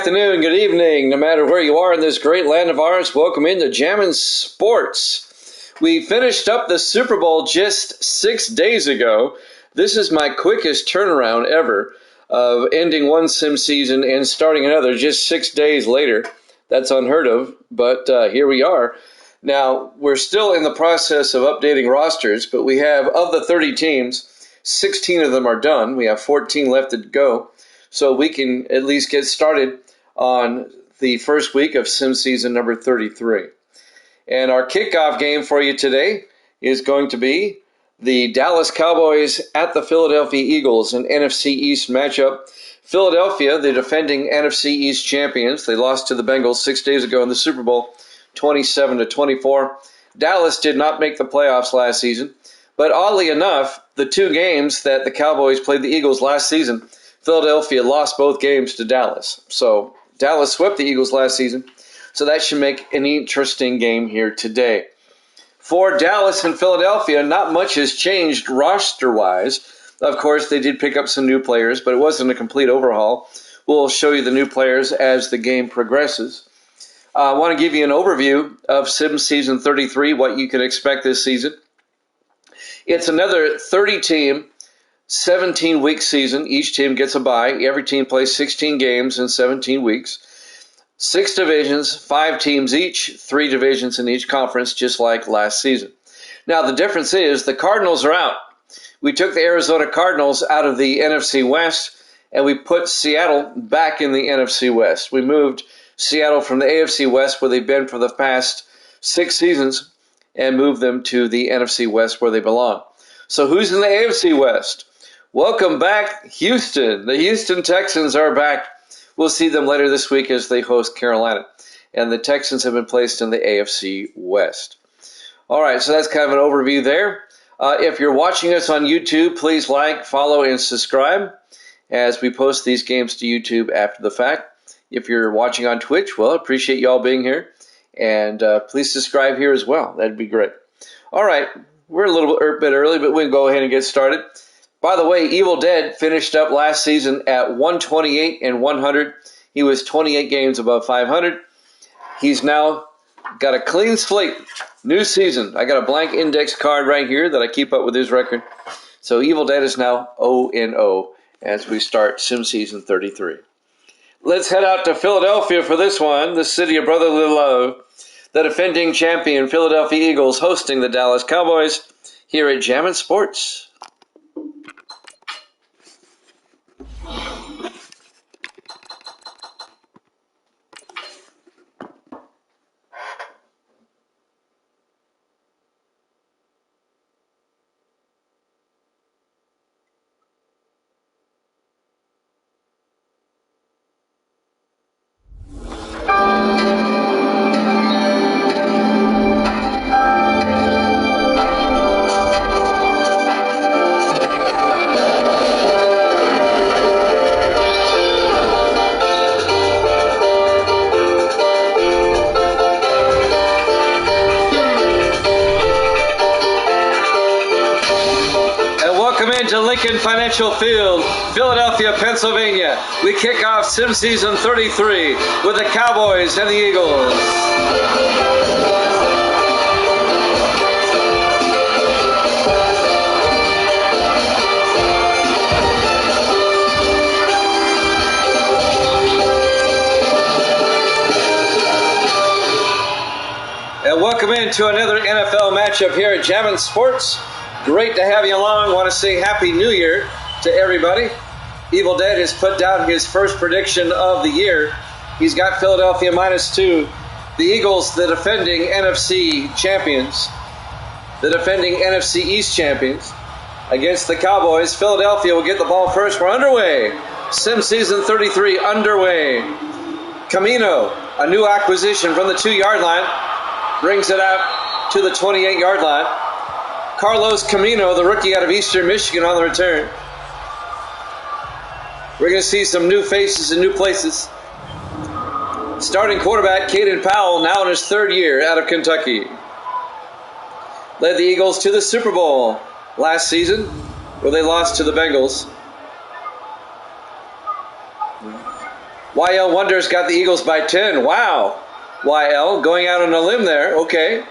afternoon, good evening, no matter where you are in this great land of ours. Welcome into Jammin' Sports. We finished up the Super Bowl just 6 days ago. This is my quickest turnaround ever of ending one sim season and starting another just 6 days later. That's unheard of, but here we are. Now, we're still in the process of updating rosters, but we have, of the 30 teams, 16 of them are done. We have 14 left to go. So we can at least get started on the first week of sim season number 33. And our kickoff game for you today is going to be the Dallas Cowboys at the Philadelphia Eagles, an NFC East matchup. Philadelphia, the defending NFC East champions, they lost to the Bengals 6 days ago in the Super Bowl, 27-24. Dallas did not make the playoffs last season, but oddly enough, the two games that the Cowboys played the Eagles last season, Philadelphia lost both games to Dallas. So Dallas swept the Eagles last season, so that should make an interesting game here today. For Dallas and Philadelphia, not much has changed roster-wise. Of course, they did pick up some new players, but it wasn't a complete overhaul. We'll show you the new players as the game progresses. I want to give you an overview of Sim Season 33, what you can expect this season. It's another 30-team, 17-week season. Each team gets a bye. Every team plays 16 games in 17 weeks. 6 divisions, 5 teams each, 3 divisions in each conference, just like last season. Now, the difference is the Cardinals are out. We took the Arizona Cardinals out of the NFC West, and we put Seattle back in the NFC West. We moved Seattle from the AFC West, where they've been for the past 6 seasons, and moved them to the NFC West, where they belong. So who's in the AFC West? Welcome back, Houston. The Houston Texans are back. We'll see them later this week as they host Carolina. And the Texans have been placed in the AFC West. All right, so that's kind of an overview there. If you're watching us on YouTube, please like, follow, and subscribe as we post these games to YouTube after the fact. If you're watching on Twitch, well, I appreciate you all being here. And please subscribe here as well. That'd be great. All right, we're a little bit early, but we can go ahead and get started. By the way, Evil Dead finished up last season at 128-100. He was 28 games above 500. He's now got a clean slate. New season. I got a blank index card right here that I keep up with his record. So Evil Dead is now 0-0 as we start Sim Season 33. Let's head out to Philadelphia for this one, the city of brotherly love. The defending champion Philadelphia Eagles hosting the Dallas Cowboys here at Jammin' Sports. Financial Field, Philadelphia, Pennsylvania. We kick off Sim Season 33 with the Cowboys and the Eagles. And welcome into another NFL matchup here at Jammin' Sports. Great to have you along. Want to say Happy New Year to everybody. Evil Dead has put down his first prediction of the year. He's got Philadelphia -2. The Eagles, the defending NFC champions, the defending NFC East champions, against the Cowboys. Philadelphia will get the ball first. We're underway. Sim Season 33 underway. Camino, a new acquisition from the 2-yard line, brings it out to the 28-yard line. Carlos Camino, the rookie out of Eastern Michigan, on the return. We're going to see some new faces in new places. Starting quarterback, Caden Powell, now in his 3rd year out of Kentucky. Led the Eagles to the Super Bowl last season, where they lost to the Bengals. YL Wonders got the Eagles by 10. Wow. YL going out on a limb there. Okay.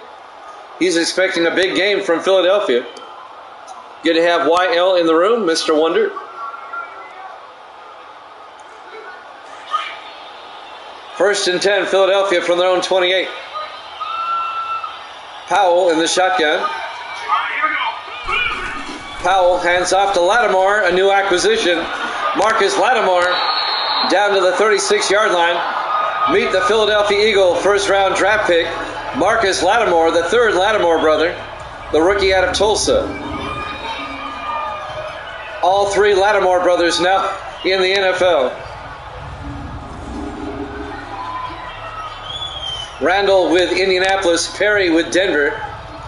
He's expecting a big game from Philadelphia. Good to have YL in the room, Mr. Wonder. First and 10, Philadelphia from their own 28. Powell in the shotgun. Powell hands off to Lattimore, a new acquisition. Marcus Lattimore down to the 36-yard line. Meet the Philadelphia Eagle first-round draft pick, Marcus Lattimore, the third Lattimore brother, the rookie out of Tulsa. All three Lattimore brothers now in the NFL. Randall with Indianapolis, Perry with Denver,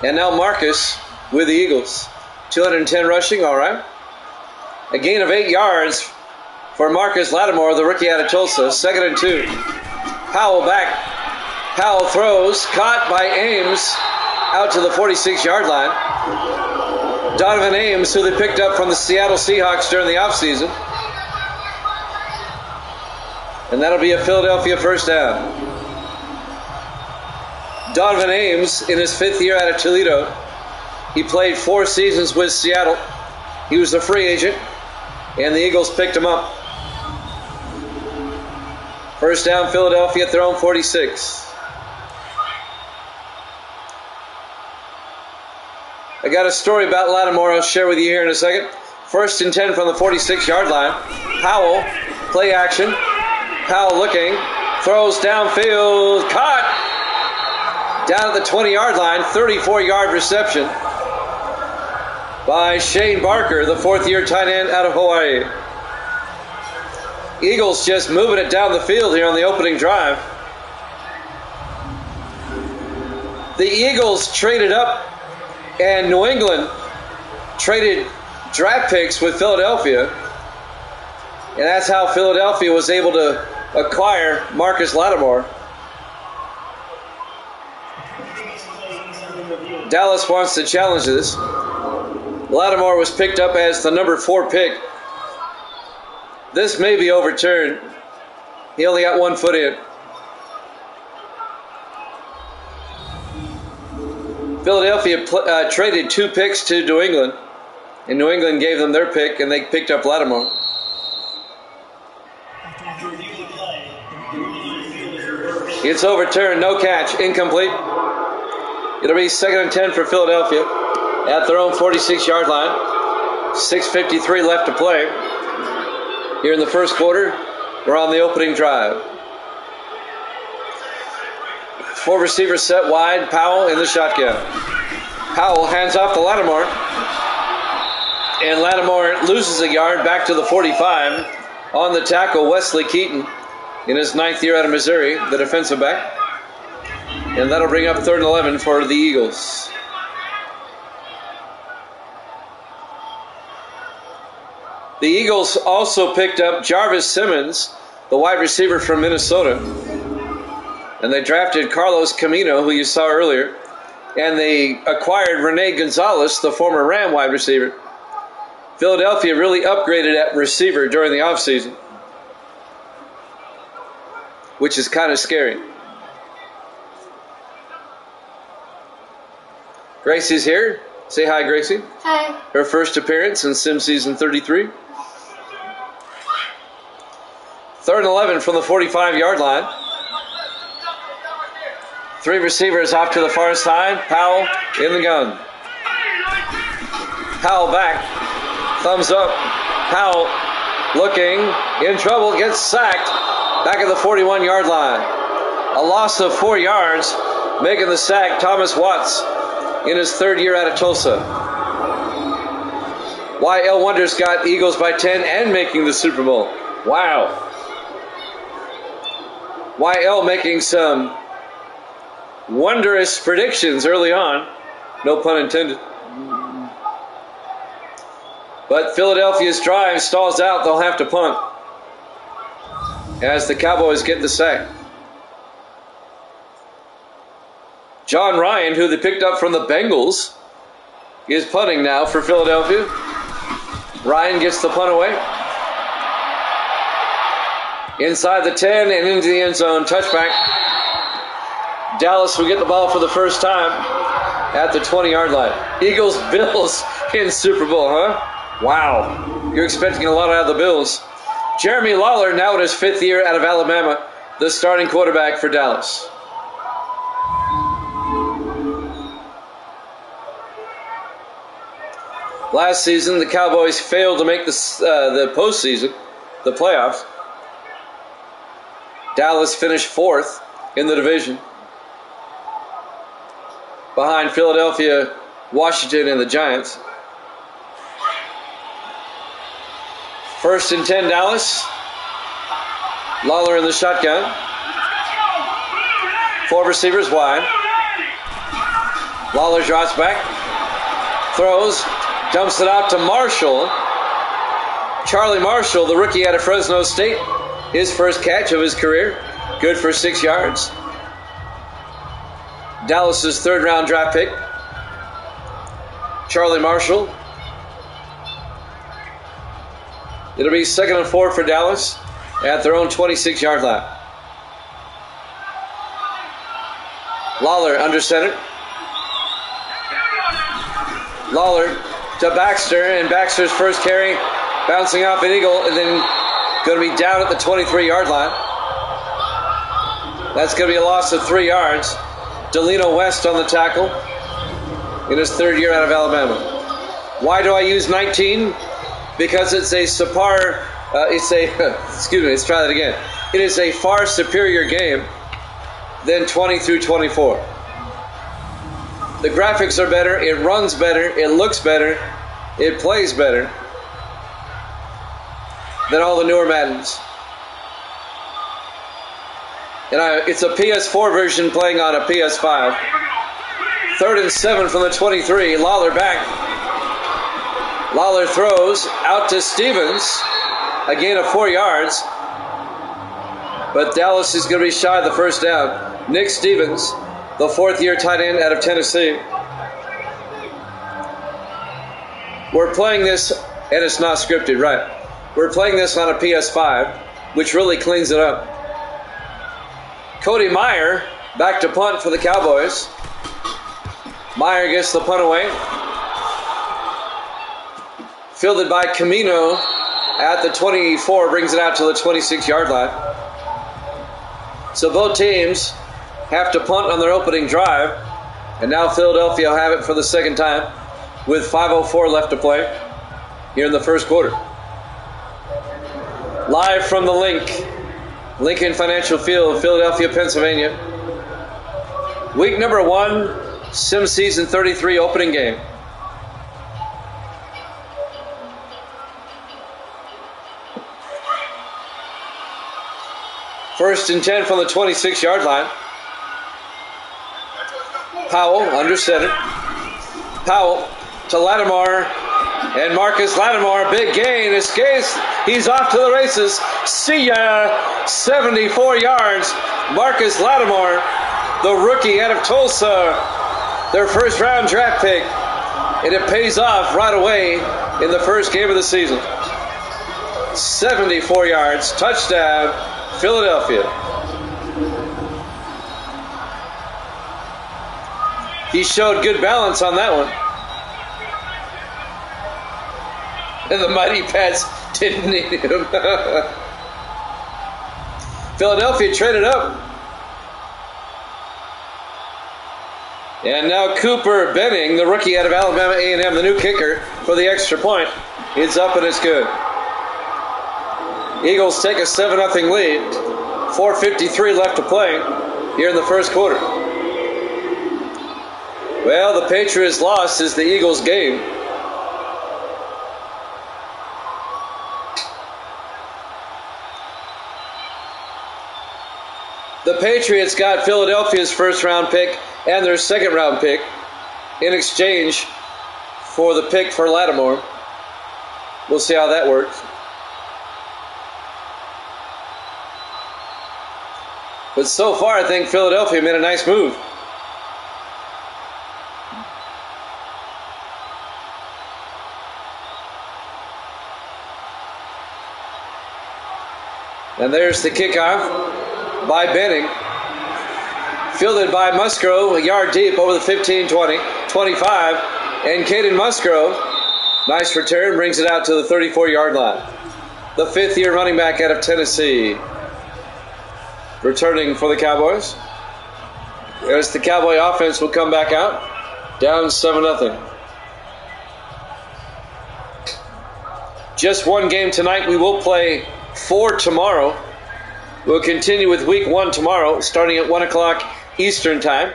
and now Marcus with the Eagles. 210 rushing, all right. A gain of 8 yards for Marcus Lattimore, the rookie out of Tulsa. 2nd and 2. Powell back. Powell throws, caught by Ames, out to the 46-yard line. Donovan Ames, who they picked up from the Seattle Seahawks during the offseason. And that'll be a Philadelphia first down. Donovan Ames, in his 5th year out of Toledo, he played 4 seasons with Seattle. He was a free agent, and the Eagles picked him up. First down, Philadelphia at their own 46. I got a story about Lattimore I'll share with you here in a second. First and 10 from the 46-yard line. Powell, play action. Powell looking, throws downfield, caught. Down at the 20-yard line, 34-yard reception by Shane Barker, the 4th-year tight end out of Hawaii. Eagles just moving it down the field here on the opening drive. The Eagles traded up, and New England traded draft picks with Philadelphia, and that's how Philadelphia was able to acquire Marcus Lattimore. Dallas wants to challenge this. Lattimore was picked up as the number 4 pick. This may be overturned. He only got 1 foot in. Philadelphia traded 2 picks to New England, and New England gave them their pick, and they picked up Lattimore. It's overturned, no catch, incomplete. It'll be 2nd and 10 for Philadelphia at their own 46-yard line. 6:53 left to play. Here in the first quarter, we're on the opening drive. 4 receivers set wide, Powell in the shotgun. Powell hands off to Lattimore. And Lattimore loses a yard back to the 45. On the tackle, Wesley Keaton in his 9th year out of Missouri, the defensive back. And that'll bring up 3rd and 11 for the Eagles. The Eagles also picked up Jarvis Simmons, the wide receiver from Minnesota. And they drafted Carlos Camino, who you saw earlier. And they acquired Rene Gonzalez, the former Ram wide receiver. Philadelphia really upgraded at receiver during the offseason, which is kind of scary. Gracie's here. Say hi, Gracie. Hi. Her first appearance in Sim Season 33. 3rd and 11 from the 45-yard line. 3 receivers off to the far side. Powell in the gun. Powell back. Thumbs up. Powell looking in trouble. Gets sacked. Back at the 41-yard line. A loss of 4 yards. Making the sack, Thomas Watts in his 3rd year out of Tulsa. YL Wonders got Eagles by 10 and making the Super Bowl. Wow. YL making some wondrous predictions early on. No pun intended. But Philadelphia's drive stalls out. They'll have to punt as the Cowboys get the sack. John Ryan, who they picked up from the Bengals, is punting now for Philadelphia. Ryan gets the punt away. Inside the 10 and into the end zone. Touchback. Dallas will get the ball for the first time at the 20-yard line. Eagles, Bills in Super Bowl, huh? Wow. You're expecting a lot out of the Bills. Jeremy Lawler, now in his 5th year out of Alabama, the starting quarterback for Dallas. Last season, the Cowboys failed to make the postseason, the playoffs. Dallas finished 4th in the division, behind Philadelphia, Washington, and the Giants. 1st and 10, Dallas. Lawler in the shotgun. 4 receivers wide. Lawler drops back, throws, dumps it out to Marshall. Charlie Marshall, the rookie out of Fresno State, his first catch of his career, good for 6 yards. Dallas's 3rd-round draft pick, Charlie Marshall. It'll be 2nd and 4 for Dallas at their own 26-yard line. Lawler under center. Lawler to Baxter, and Baxter's first carry bouncing off an Eagle and then going to be down at the 23-yard line. That's going to be a loss of 3 yards. Delino West on the tackle in his 3rd year out of Alabama. Why do I use 19? Because it's a excuse me, let's try that again. It is a far superior game than 20 through 24. The graphics are better, it runs better, it looks better, it plays better than all the newer Maddens. And it's a PS4 version playing on a PS5. 3rd and 7 from the 23. Lawler back. Lawler throws out to Stevens. A gain of 4 yards. But Dallas is going to be shy of the first down. Nick Stevens, the 4th-year tight end out of Tennessee. We're playing this, and it's not scripted, right? We're playing this on a PS5, which really cleans it up. Cody Meyer back to punt for the Cowboys. Meyer gets the punt away. Fielded by Camino at the 24, brings it out to the 26-yard line. So both teams have to punt on their opening drive, and now Philadelphia will have it for the 2nd time with 5:04 left to play here in the 1st quarter. Live from the Lincoln Financial Field, Philadelphia, Pennsylvania. Week number 1, Sim Season 33 opening game. First and 10 from the 26-yard line. Powell under center. Powell to Lattimore. And Marcus Lattimore, big gain, escapes. He's off to the races. See ya! 74 yards. Marcus Lattimore, the rookie out of Tulsa, their 1st-round draft pick. And it pays off right away in the 1st game of the season. 74 yards, touchdown, Philadelphia. He showed good balance on that one. And the Mighty Pats didn't need him. Philadelphia traded up. And now Cooper Benning, the rookie out of Alabama A&M, the new kicker for the extra point. It's up and it's good. Eagles take a 7-0 lead. 4:53 left to play here in the 1st quarter. Well, the Patriots' loss is the Eagles' game. The Patriots got Philadelphia's 1st-round pick and their 2nd-round pick in exchange for the pick for Lattimore. We'll see how that works. But so far, I think Philadelphia made a nice move. And there's the kickoff by Benning. Fielded by Musgrove, a yard deep over the 15, 20, 25. And Caden Musgrove, nice return, brings it out to the 34-yard line. The fifth-year running back out of Tennessee. Returning for the Cowboys. As the Cowboy offense will come back out. Down 7-0. Just one game tonight. We will play 4 tomorrow. We'll continue with week 1 tomorrow, starting at 1 o'clock Eastern time.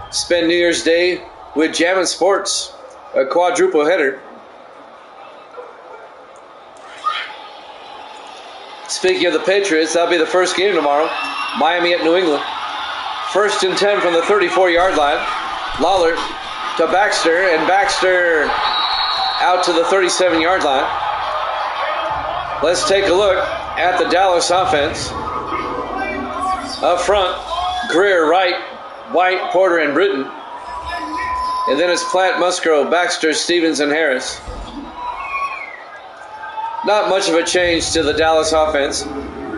Spend New Year's Day with Jammin' Sports, a quadruple header. Speaking of the Patriots, that'll be the first game tomorrow. Miami at New England. 1st and 10 from the 34-yard line. Lawler to Baxter, and Baxter out to the 37-yard line. Let's take a look at the Dallas offense. Up front, Greer, Wright, White, Porter, and Britton. And then it's Platt, Musgrove, Baxter, Stevens, and Harris. Not much of a change to the Dallas offense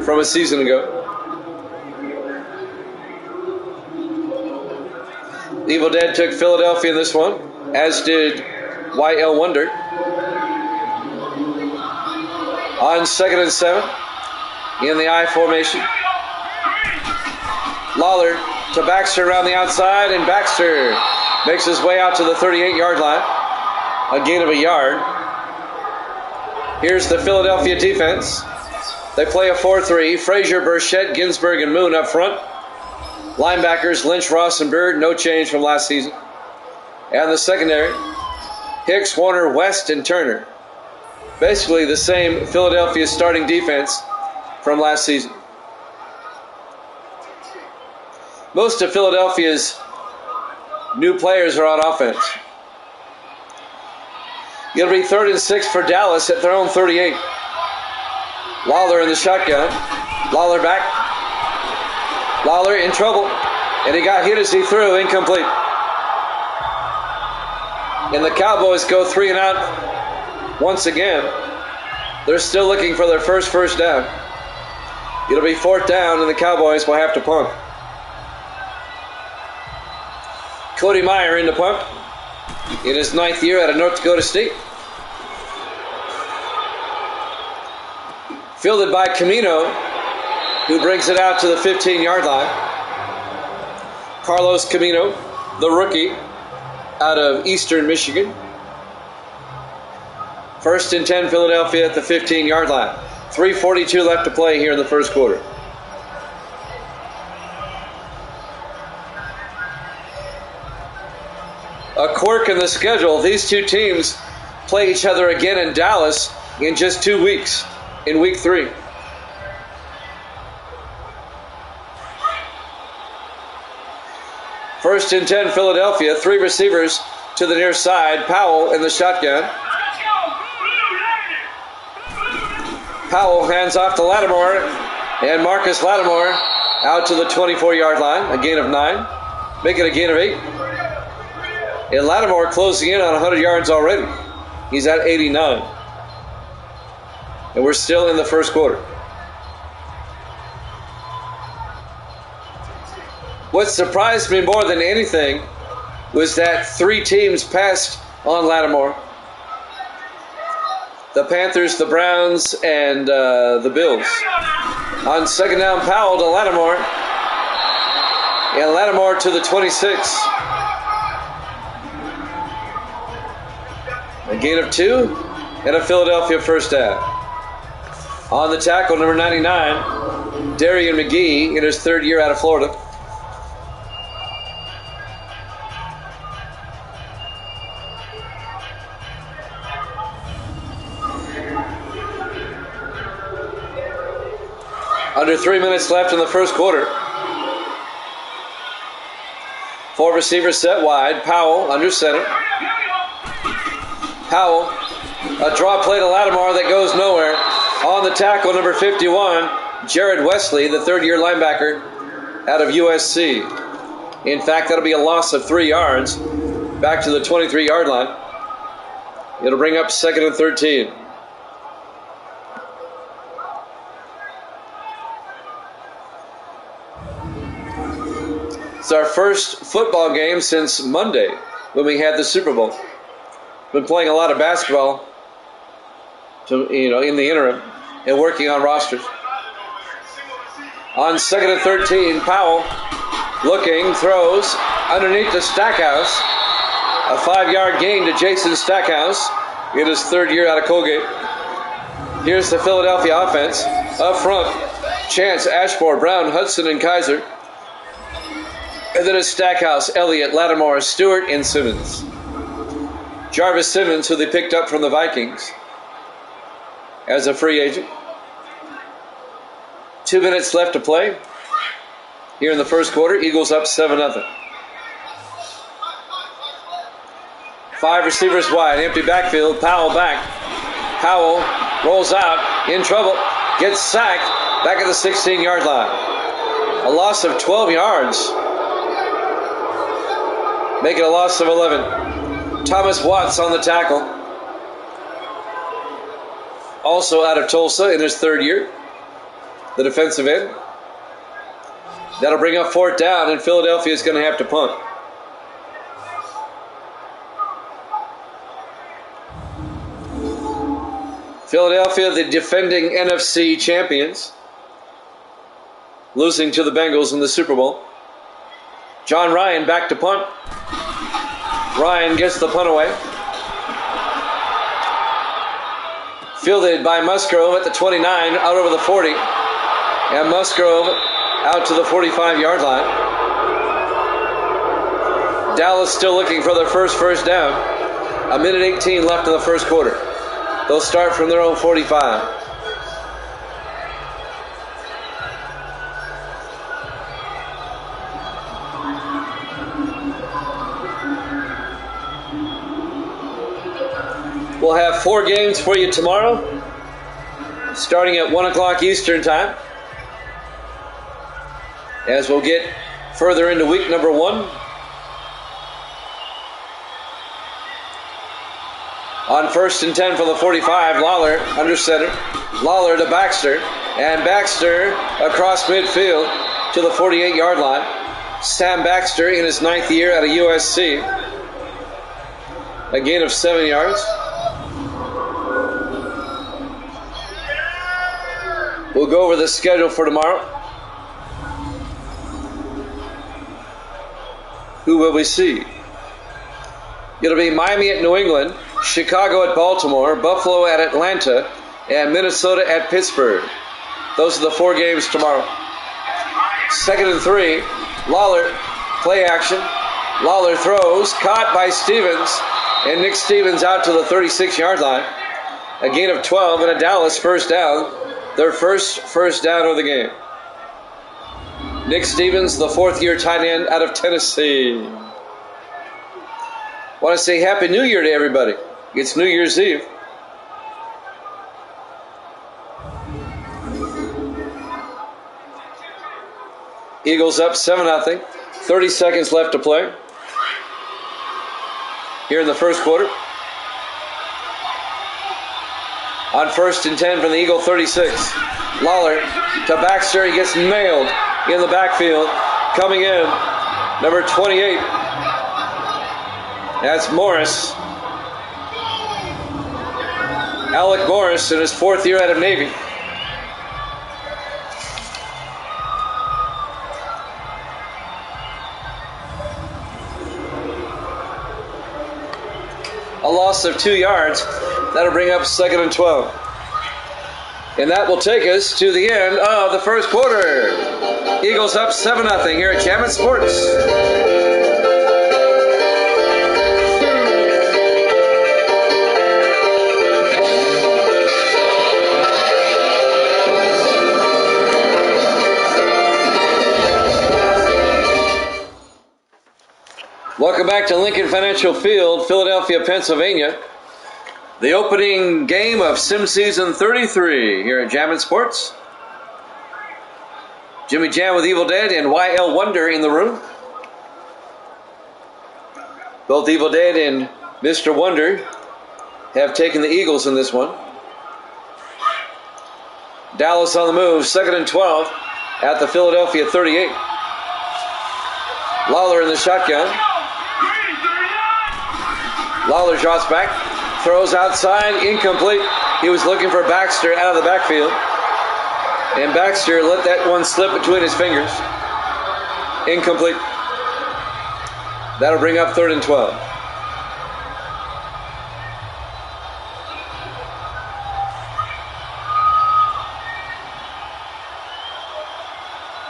from a season ago. Evil Dead took Philadelphia in this one, as did YL Wonder. On 2nd and 7, in the I formation. Lawler to Baxter around the outside, and Baxter makes his way out to the 38-yard line. A gain of a yard. Here's the Philadelphia defense. They play a 4-3. Frazier, Burchett, Ginsburg, and Moon up front. Linebackers, Lynch, Ross, and Bird. No change from last season. And the secondary, Hicks, Warner, West, and Turner. Basically the same Philadelphia starting defense from last season. Most of Philadelphia's new players are on offense. It'll be 3rd and 6 for Dallas at their own 38. Lawler in the shotgun. Lawler back. Lawler in trouble. And he got hit as he threw. Incomplete. And the Cowboys go 3 and out once again. They're still looking for their first down. It'll be 4th down, and the Cowboys will have to punt. Cody Meyer in the punt in his 9th year out of North Dakota State. Fielded by Camino, who brings it out to the 15-yard line. Carlos Camino, the rookie out of Eastern Michigan. 1st and 10 Philadelphia at the 15-yard line. 3:42 left to play here in the first quarter. A quirk in the schedule. These two teams play each other again in Dallas in just 2 weeks, in week 3. First and 10 Philadelphia. 3 receivers to the near side. Powell in the shotgun. Powell hands off to Lattimore, and Marcus Lattimore out to the 24-yard line. A gain of 9. Make it a gain of 8. And Lattimore closing in on 100 yards already. He's at 89. And we're still in the first quarter. What surprised me more than anything was that 3 teams passed on Lattimore. The Panthers, the Browns, and the Bills. On 2nd down, Powell to Lattimore. And Lattimore to the 26. A gain of 2 and a Philadelphia first down. On the tackle, number 99, Darian McGee in his 3rd year out of Florida. Under 3 minutes left in the first quarter. 4 receivers set wide. Powell under center. Powell, a draw play to Lattimore that goes nowhere. On the tackle, number 51, Jared Wesley, the 3rd-year linebacker out of USC. In fact, that'll be a loss of 3 yards back to the 23-yard line. It'll bring up 2nd and 13. It's our first football game since Monday when we had the Super Bowl. Been playing a lot of basketball, in the interim and working on rosters. On 2nd and 13, Powell looking, throws underneath the Stackhouse. A 5-yard gain to Jason Stackhouse in his 3rd year out of Colgate. Here's the Philadelphia offense. Up front, Chance, Ashmore, Brown, Hudson, and Kaiser. And then it's Stackhouse, Elliott, Lattimore, Stewart, and Simmons. Jarvis Simmons, who they picked up from the Vikings as a free agent. 2 minutes left to play here in the first quarter. Eagles up 7-0. 5 receivers wide, empty backfield. Powell back. Powell rolls out, in trouble, gets sacked, back at the 16-yard line. A loss of 12 yards. Make it a loss of 11. Thomas Watts on the tackle. Also out of Tulsa in his 3rd year. The defensive end. That'll bring up 4th down, and Philadelphia is going to have to punt. Philadelphia, the defending NFC champions, losing to the Bengals in the Super Bowl. John Ryan back to punt. Ryan gets the punt away. Fielded by Musgrove at the 29, out over the 40. And Musgrove out to the 45-yard line. Dallas still looking for their first down. 1:18 left in the first quarter. They'll start from their own 45. We'll have 4 games for you tomorrow, starting at 1 o'clock Eastern time, as we'll get further into week number 1. On 1st and 10 from the 45, Lawler under center. Lawler to Baxter, and Baxter across midfield to the 48-yard line. Sam Baxter in his 9th year out of USC. A gain of 7 yards. We'll go over the schedule for tomorrow. Who will we see? It'll be Miami at New England, Chicago at Baltimore, Buffalo at Atlanta, and Minnesota at Pittsburgh. Those are the 4 games tomorrow. 2nd and 3, Lawler, play action. Lawler throws, caught by Stevens, and Nick Stevens out to the 36-yard line. A gain of 12 and a Dallas first down. Their first down of the game. Nick Stevens, the 4th-year tight end out of Tennessee. Want to say Happy New Year to everybody. It's New Year's Eve. Eagles up 7-0. 30 seconds left to play here in the first quarter. On 1st and 10 from the Eagle 36. Lawler to Baxter. He gets nailed in the backfield. Coming in, number 28. That's Morris. Alec Morris in his 4th year out of Navy. A loss of 2 yards. That'll bring up 2nd and 12. And that will take us to the end of the first quarter. Eagles up 7-0 here at Jammin' Sports. Welcome back to Lincoln Financial Field, Philadelphia, Pennsylvania. The opening game of Sim Season 33 here at Jammin' Sports. Jimmy Jam with Evil Dead and YL Wonder in the room. Both Evil Dead and Mr. Wonder have taken the Eagles in this one. Dallas on the move, 2nd and 12 at the Philadelphia 38. Lawler in the shotgun. Lawler drops back, throws outside, incomplete. He was looking for Baxter out of the backfield. And Baxter let that one slip between his fingers. Incomplete. That'll bring up 3rd and 12.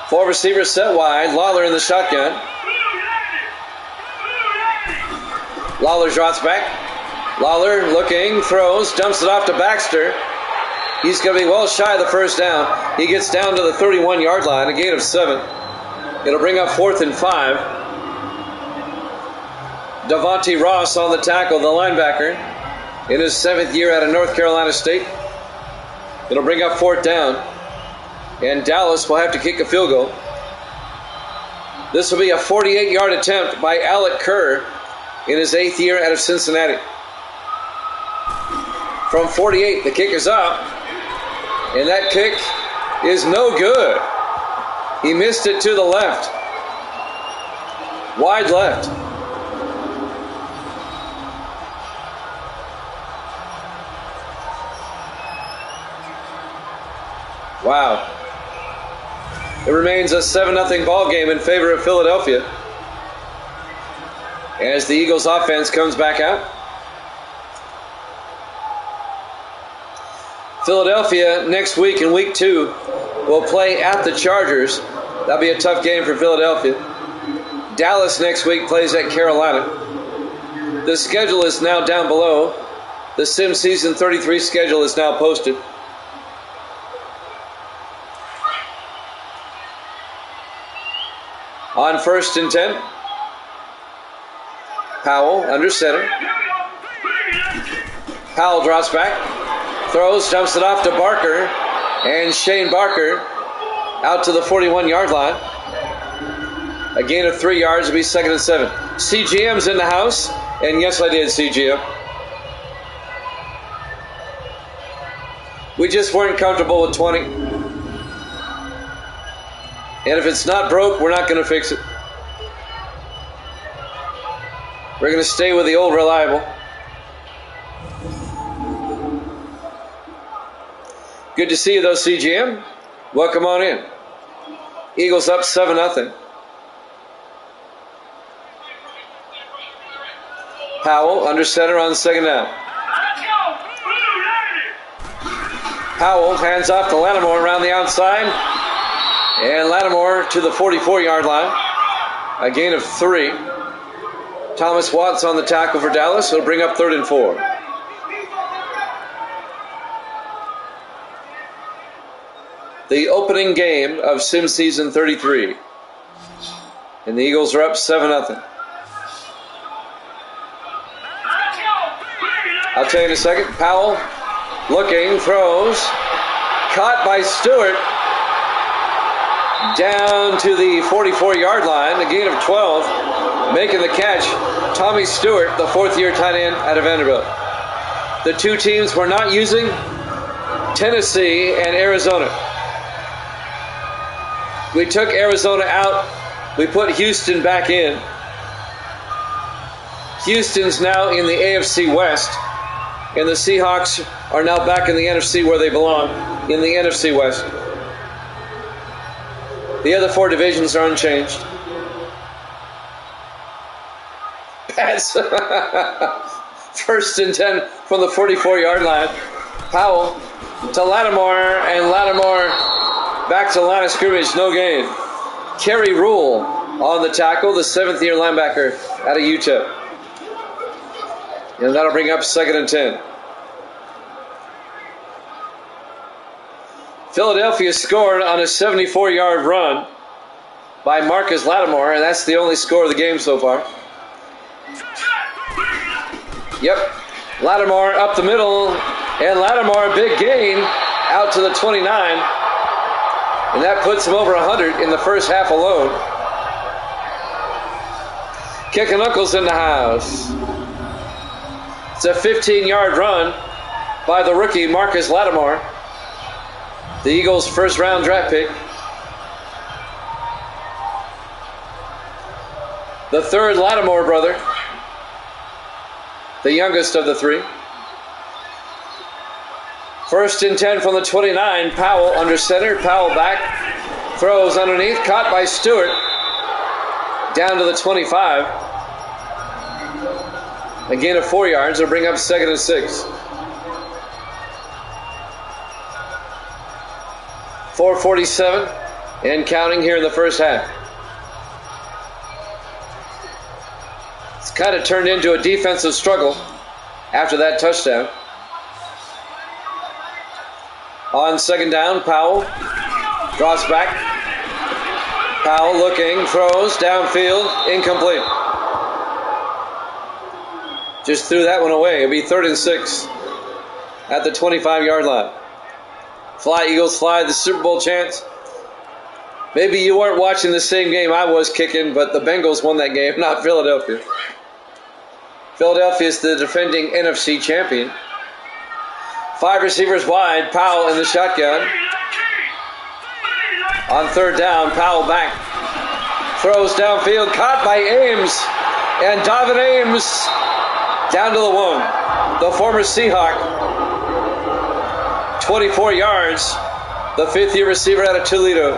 Four receivers set wide. Lawler in the shotgun. Lawler drops back. Lawler looking, throws, dumps it off to Baxter. He's going to be well shy of the first down. He gets down to the 31-yard line, a gain of 7. It'll bring up 4th and 5. Devontae Ross on the tackle, the linebacker, in his 7th year out of North Carolina State. It'll bring up 4th down. And Dallas will have to kick a field goal. This will be a 48-yard attempt by Alec Kerr in his 8th year out of Cincinnati. From 48, the kick is up. And that kick is no good. He missed it to the left. Wide left. Wow. It remains a 7-0 ball game in favor of Philadelphia as the Eagles offense comes back out. Philadelphia next week in week 2 will play at the Chargers. That'll be a tough game for Philadelphia. Dallas next week plays at Carolina. The schedule is now down below. The Sim Season 33 schedule is now posted. On 1st and 10. Powell under center. Powell drops back. Throws, dumps it off to Barker. And Shane Barker out to the 41-yard line. A gain of 3 yards will be 2nd and 7. CGM's in the house. And yes, I did, CGM. We just weren't comfortable with 20. And if it's not broke, we're not going to fix it. We're going to stay with the old reliable. Good to see you, though, CGM. Welcome on in. Eagles up 7-0. Powell under center on 2nd down. Powell hands off to Lattimore around the outside. And Lattimore to the 44-yard line. A gain of 3. Thomas Watts on the tackle for Dallas. It'll bring up 3rd and 4. The opening game of Sim Season 33. And the Eagles are up 7-0. I'll tell you in a second. Powell looking, throws. Caught by Stewart. Down to the 44-yard line, a gain of 12. Making the catch, Tommy Stewart, the 4th-year tight end out of Vanderbilt. The two teams were not using Tennessee and Arizona. We took Arizona out. We put Houston back in. Houston's now in the AFC West, and the Seahawks are now back in the NFC where they belong, in the NFC West. The other 4 divisions are unchanged. Pass. 1st and 10 from the 44-yard line. Powell to Lattimore, and Lattimore back to the line of scrimmage, no gain. Kerry Rule on the tackle, the 7th-year linebacker out of UTEP. And that'll bring up 2nd and 10. Philadelphia scored on a 74-yard run by Marcus Lattimore, and that's the only score of the game so far. Yep, Lattimore up the middle, and Lattimore, big gain, out to the 29, and that puts him over 100 in the first half alone. Kicking Knuckles in the house. It's a 15-yard run by the rookie Marcus Lattimore, the Eagles' first-round draft pick. The third Lattimore brother, the youngest of the three. 1st and 10 from the 29. Powell under center. Powell back. Throws underneath. Caught by Stewart. Down to the 25. A gain of 4 yards. They'll bring up 2nd and 6. 4:47 and counting here in the first half. It's kind of turned into a defensive struggle after that touchdown. On 2nd down, Powell drops back. Powell looking, throws, downfield, incomplete. Just threw that one away. It'll be 3rd and 6 at the 25-yard line. Fly, Eagles fly, the Super Bowl chance. Maybe you weren't watching the same game I was kicking, but the Bengals won that game, not Philadelphia. Philadelphia is the defending NFC champion. 5 receivers wide, Powell in the shotgun. On 3rd down, Powell back. Throws downfield, caught by Ames. And Davin Ames down to the 1. The former Seahawk. 24 yards. The 5th-year receiver out of Toledo.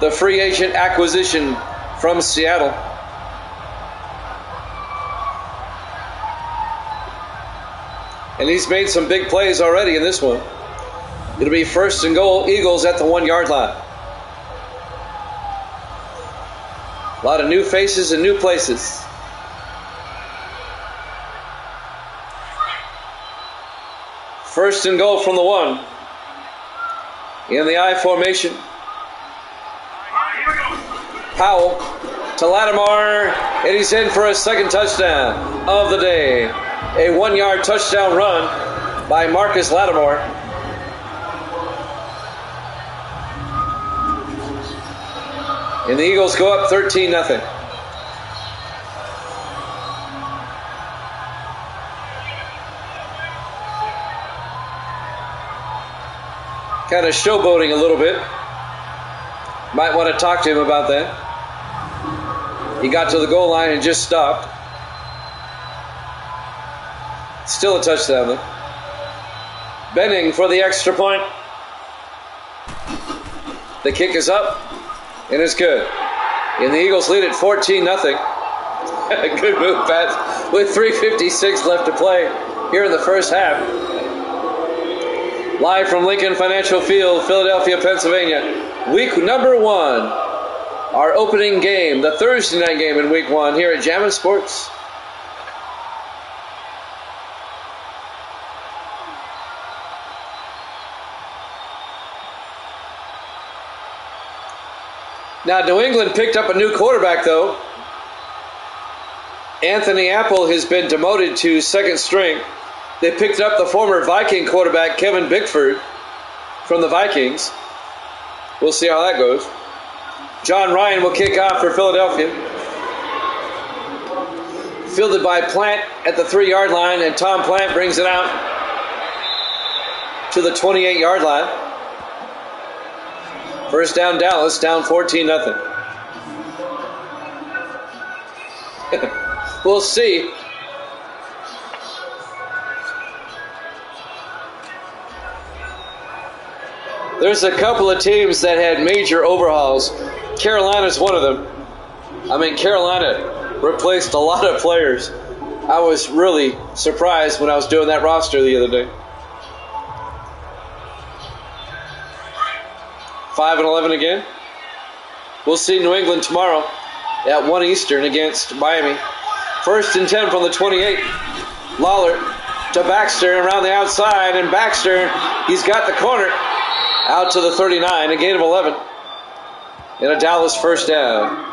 The free agent acquisition from Seattle. And he's made some big plays already in this one. It'll be 1st and goal, Eagles at the 1-yard line. A lot of new faces and new places. First and goal from the 1. In the I formation. Powell to Lattimore, and he's in for a 2nd touchdown of the day. A 1-yard touchdown run by Marcus Lattimore. And the Eagles go up 13-0. Kind of showboating a little bit. Might want to talk to him about that. He got to the goal line and just stopped. Still a touchdown though. Benning for the extra point. The kick is up and it's good. And the Eagles lead at 14-0. Good move, Pat. With 3:56 left to play here in the first half. Live from Lincoln Financial Field, Philadelphia, Pennsylvania. Week number 1. Our opening game, the Thursday night game in week 1 here at Jammin' Sports. Now, New England picked up a new quarterback, though. Anthony Apple has been demoted to 2nd string. They picked up the former Viking quarterback, Kevin Bickford, from the Vikings. We'll see how that goes. John Ryan will kick off for Philadelphia. Fielded by Plant at the 3-yard line, and Tom Plant brings it out to the 28-yard line. First down, Dallas, down 14-0. We'll see. There's a couple of teams that had major overhauls. Carolina's one of them. I mean, Carolina replaced a lot of players. I was really surprised when I was doing that roster the other day. 5-11 again. We'll see New England tomorrow at 1 Eastern against Miami. 1st and 10 from the 28. Lawler to Baxter around the outside, and Baxter, he's got the corner. Out to the 39, a gain of 11. And a Dallas first down.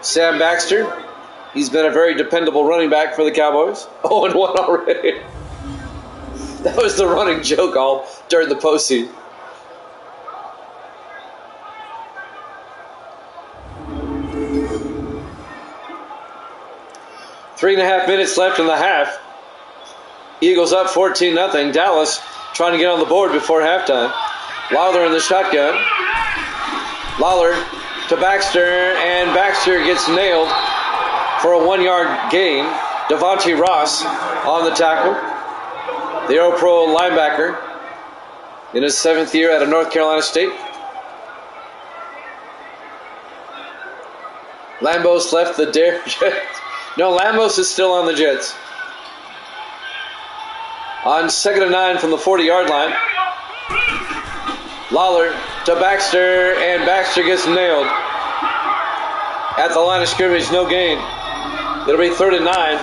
Sam Baxter, he's been a very dependable running back for the Cowboys. 0-1 already. That was the running joke all during the postseason. Three and a half minutes left in the half. Eagles up 14-0. Dallas trying to get on the board before halftime. Lawler in the shotgun. Lawler to Baxter, and Baxter gets nailed for a 1-yard gain. Devontae Ross on the tackle. The All-Pro linebacker in his 7th year out of North Carolina State. Lambos left the Dare Jets. No, Lambos is still on the Jets. On 2nd and 9 from the 40-yard line. Lawler to Baxter, and Baxter gets nailed at the line of scrimmage. No gain. It'll be 3rd and 9.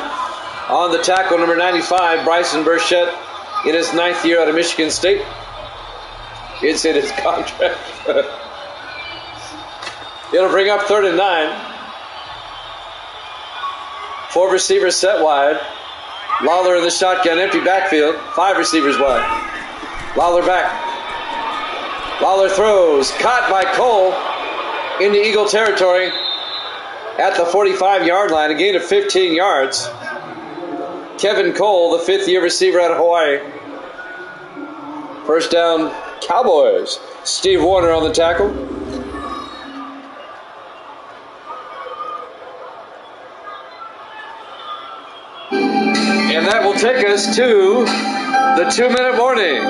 On the tackle, number 95, Bryson Burchett, in his 9th year out of Michigan State. It's in his contract. It'll bring up 3rd and 9. 4 receivers set wide. Lawler in the shotgun, empty backfield. 5 receivers wide. Lawler back. Lawler throws, caught by Cole into Eagle territory at the 45-yard line, a gain of 15 yards. Kevin Cole, the 5th-year receiver out of Hawaii. First down, Cowboys. Steve Warner on the tackle. And that will take us to the 2-minute warning.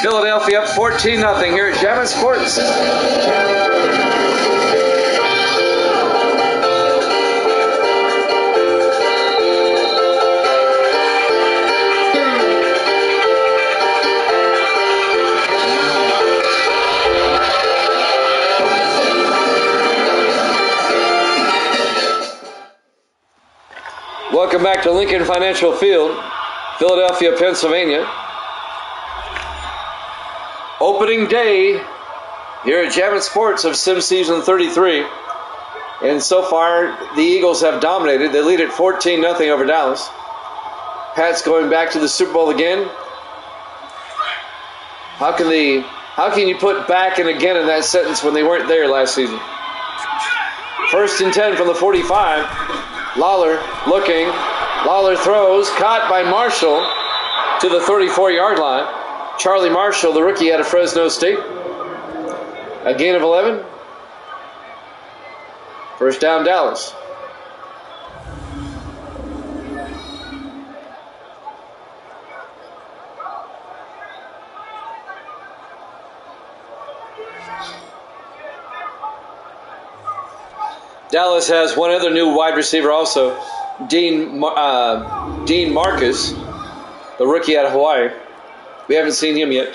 Philadelphia up 14-0 here at Jammin' Sports. Welcome back to Lincoln Financial Field, Philadelphia, Pennsylvania. Opening day here at Jammin' Sports of Sim Season 33. And so far, the Eagles have dominated. They lead at 14-0 over Dallas. Pats going back to the Super Bowl again. How can you put back and again in that sentence when they weren't there last season? 1st and 10 from the 45. Lawler looking. Lawler throws, caught by Marshall to the 34-yard line. Charlie Marshall, the rookie out of Fresno State. A gain of 11. First down, Dallas. Dallas has one other new wide receiver also, Dean Marcus, the rookie out of Hawaii. We haven't seen him yet.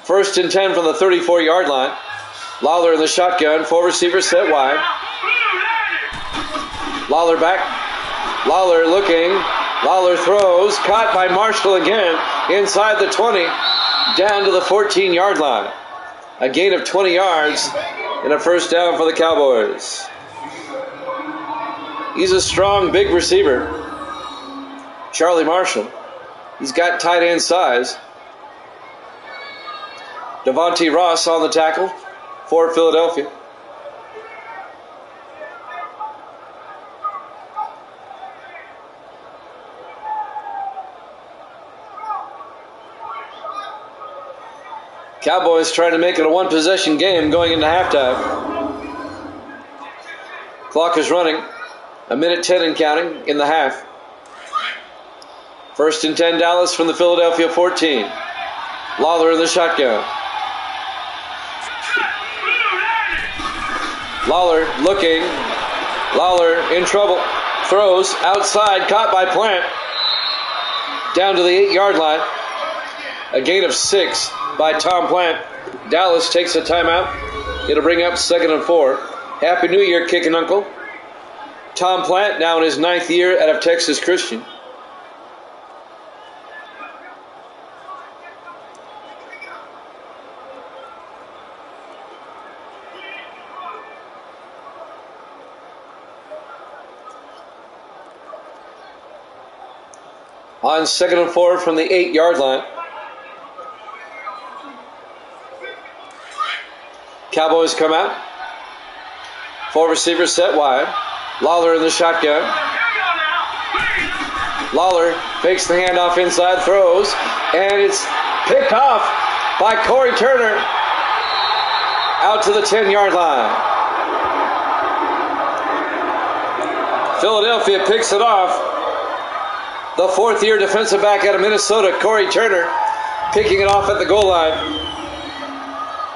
1st and 10 from the 34-yard line. Lawler in the shotgun. 4 receivers set wide. Lawler back. Lawler looking. Lawler throws. Caught by Marshall again. Inside the 20. Down to the 14-yard line. A gain of 20 yards and a first down for the Cowboys. He's a strong, big receiver. Charlie Marshall. He's got tight end size. Devontae Ross on the tackle for Philadelphia. Cowboys trying to make it a one-possession game going into halftime. Clock is running. 1:10 and counting in the half. 1st and 10 Dallas from the Philadelphia 14. Lawler in the shotgun. Lawler looking. Lawler in trouble. Throws outside, caught by Plant. Down to the 8-yard line. A gain of 6 by Tom Plant. Dallas takes a timeout. It'll bring up 2nd and 4. Happy New Year, kicking uncle. Tom Plant now in his 9th year out of Texas Christian. On 2nd and 4 from the 8-yard line. Cowboys come out. 4 receivers set wide. Lawler in the shotgun. Lawler fakes the handoff inside, throws, and it's picked off by Corey Turner out to the 10-yard line. Philadelphia picks it off. The fourth-year defensive back out of Minnesota, Corey Turner, picking it off at the goal line.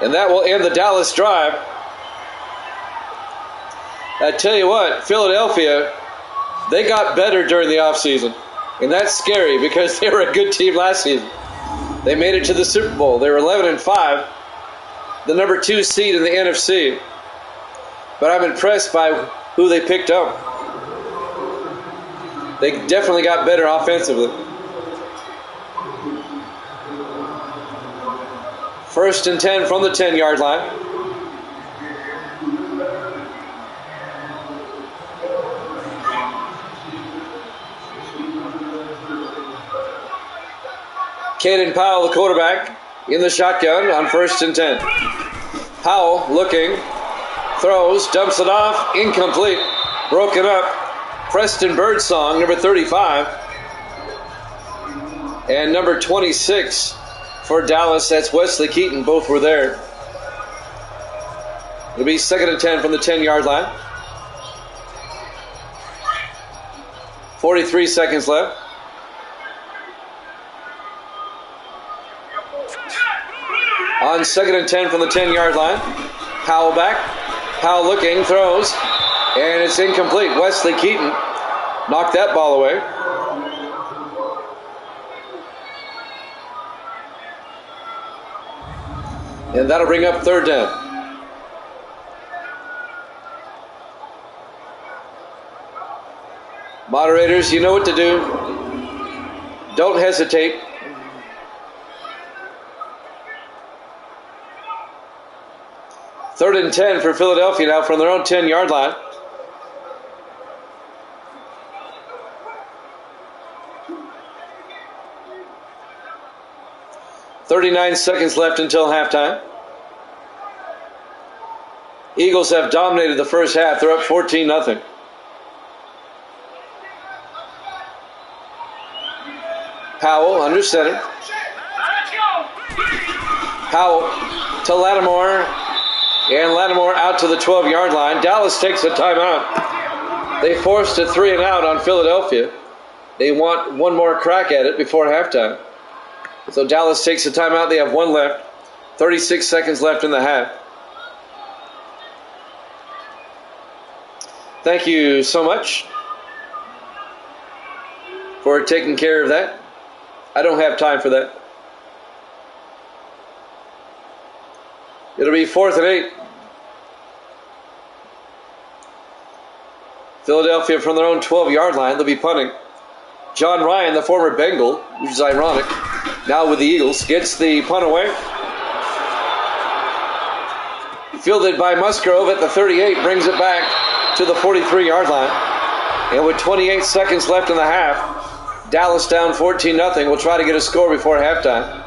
And that will end the Dallas drive. I tell you what, Philadelphia, they got better during the offseason. And that's scary because they were a good team last season. They made it to the Super Bowl. They were 11-5, the number 2 seed in the NFC. But I'm impressed by who they picked up. They definitely got better offensively. First and 10 from the 10-yard line. Caden Powell, the quarterback, in the shotgun on first and 10. Powell looking, throws, dumps it off, incomplete, broken up. Preston Birdsong, number 35, and number 26 for Dallas. That's Wesley Keaton. Both were there. It'll be second and 10 from the 10-yard line. 43 seconds left. On second and 10 from the 10-yard line. Powell back. Powell looking, throws, and it's incomplete. Wesley Keaton knocked that ball away. And that'll bring up third down. Moderators, you know what to do. Don't hesitate. Third and 10 for Philadelphia now from their own 10-yard line. .39 seconds left until halftime. Eagles have dominated the first half. They're up 14-0. Powell under center. Powell to Lattimore. And Lattimore out to the 12-yard line. Dallas takes a timeout. They forced a 3-and-out on Philadelphia. They want one more crack at it before halftime. So Dallas takes a timeout. They have one left. 36 seconds left in the half. Thank you so much for taking care of that. I don't have time for that. It'll be 4th and 8. Philadelphia from their own 12-yard line. They'll be punting. John Ryan, the former Bengal, which is ironic, now with the Eagles, gets the punt away. Fielded by Musgrove at the 38, brings it back to the 43-yard line. And with 28 seconds left in the half, Dallas down 14-0. We'll try to get a score before halftime.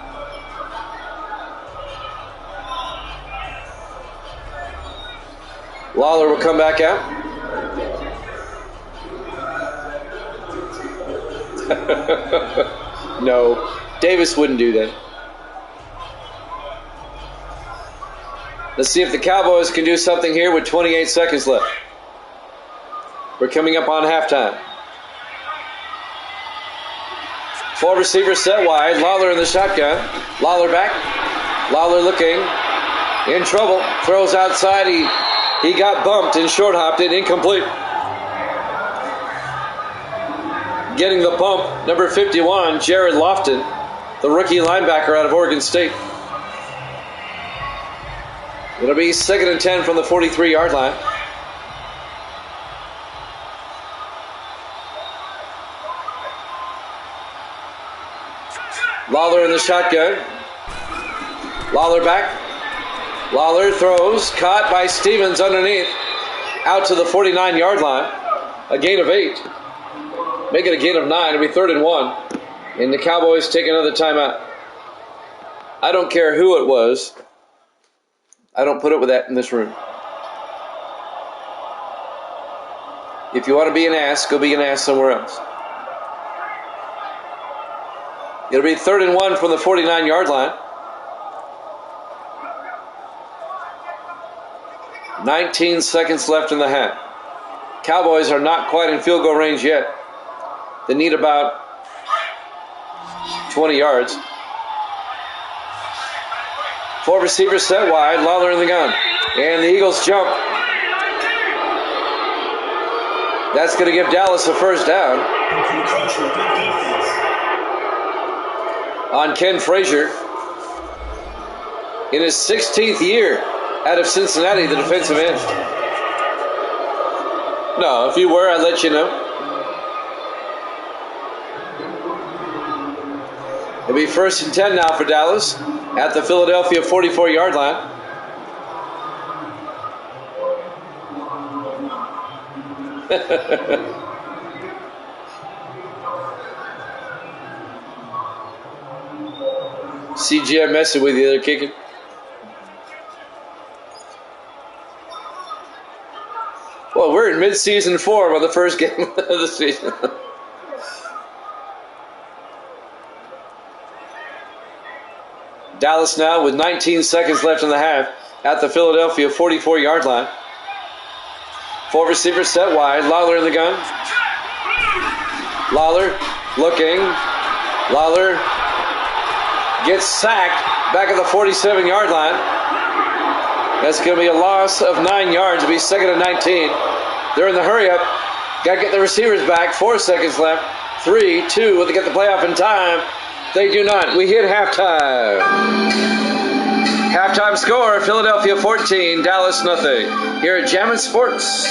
Lawler will come back out. No, Davis wouldn't do that. Let's see if the Cowboys can do something here with 28 seconds left. We're coming up on halftime. 4 receivers set wide. Lawler in the shotgun. Lawler back. Lawler looking. In trouble. Throws outside. He got bumped and short hopped it. Incomplete. Getting the bump, number 51, Jared Lofton, the rookie linebacker out of Oregon State. It'll be 2nd and 10 from the 43-yard line. Lawler in the shotgun. Lawler back. Lawler throws, caught by Stevens underneath, out to the 49-yard line. A gain of 8. Make it a gain of 9. It'll be 3rd and 1. And the Cowboys take another timeout. I don't care who it was. I don't put up with that in this room. If you want to be an ass, go be an ass somewhere else. It'll be 3rd and 1 from the 49-yard line. 19 seconds left in the half. Cowboys are not quite in field goal range yet. They need about 20 yards. 4 receivers set wide. Lawler in the gun. And the Eagles jump. That's going to give Dallas a first down. On Ken Frazier. In his 16th year out of Cincinnati, the defensive end. No, if you were, I'd let you know. It'll be 1st and 10 now for Dallas at the Philadelphia 44-yard line. CGM messing with you, they're kicking. Well, we're in mid-season form on the first game of the season. Dallas now with 19 seconds left in the half at the Philadelphia 44-yard line. 4 receivers set wide. Lawler in the gun. Lawler looking. Lawler gets sacked back at the 47-yard line. That's going to be a loss of 9 yards. It'll be 2nd and 19. They're in the hurry up. Got to get the receivers back. 4 seconds left. 3, 2. Will they get the playoff in time? They do not. We hit halftime. Halftime score, Philadelphia 14, Dallas nothing. Here at Jammin' Sports.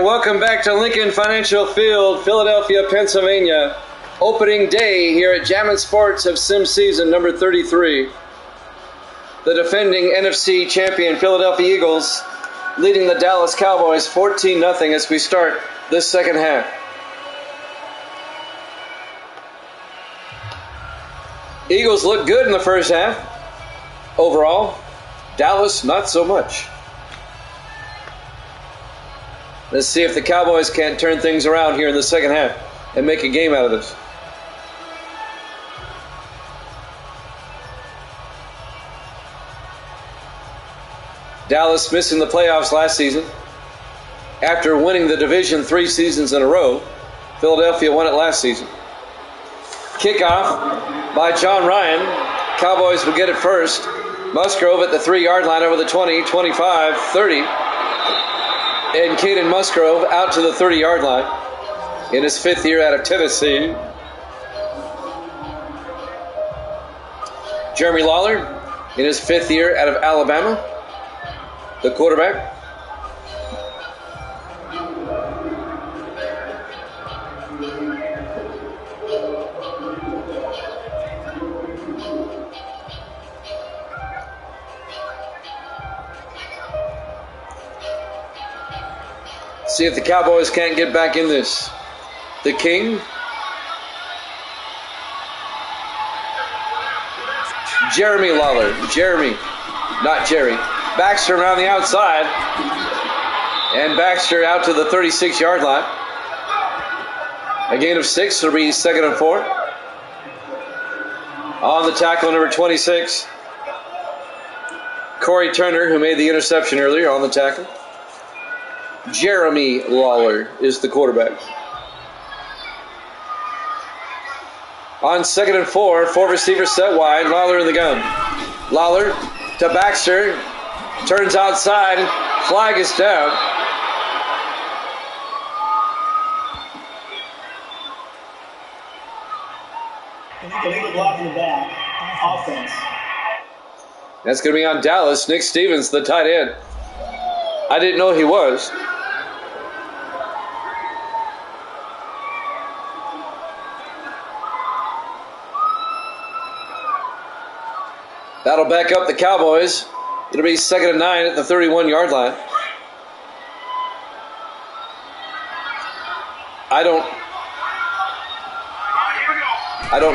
Welcome back to Lincoln Financial Field, Philadelphia, Pennsylvania. Opening day here at Jammin' Sports of Sim Season number 33. The defending NFC champion Philadelphia Eagles leading the Dallas Cowboys 14-0 as we start this second half. Eagles look good in the first half. Overall, Dallas not so much. Let's see if the Cowboys can't turn things around here in the second half and make a game out of this. Dallas missing the playoffs last season. After winning the division 3 seasons in a row, Philadelphia won it last season. Kickoff by John Ryan. Cowboys will get it first. Musgrove at the 3-yard line over the 20, 25, 30. And Caden Musgrove out to the 30-yard line in his 5th year out of Tennessee. Jeremy Lawler in his 5th year out of Alabama, the quarterback. See if the Cowboys can't get back in this. The King. Jeremy Lawler. Jeremy, not Jerry. Baxter around the outside. And Baxter out to the 36-yard line. A gain of 6. It'll be 2nd and 4. On the tackle, number 26. Corey Turner, who made the interception earlier, on the tackle. Jeremy Lawler is the quarterback. On 2nd and 4, 4 receivers set wide. Lawler in the gun. Lawler to Baxter. Turns outside. Flag is down. Illegal block in the back. Offense. That's going to be on Dallas. Nick Stevens, the tight end. I didn't know he was. That'll back up the Cowboys. It'll be 2nd and 9 at the 31-yard line. I don't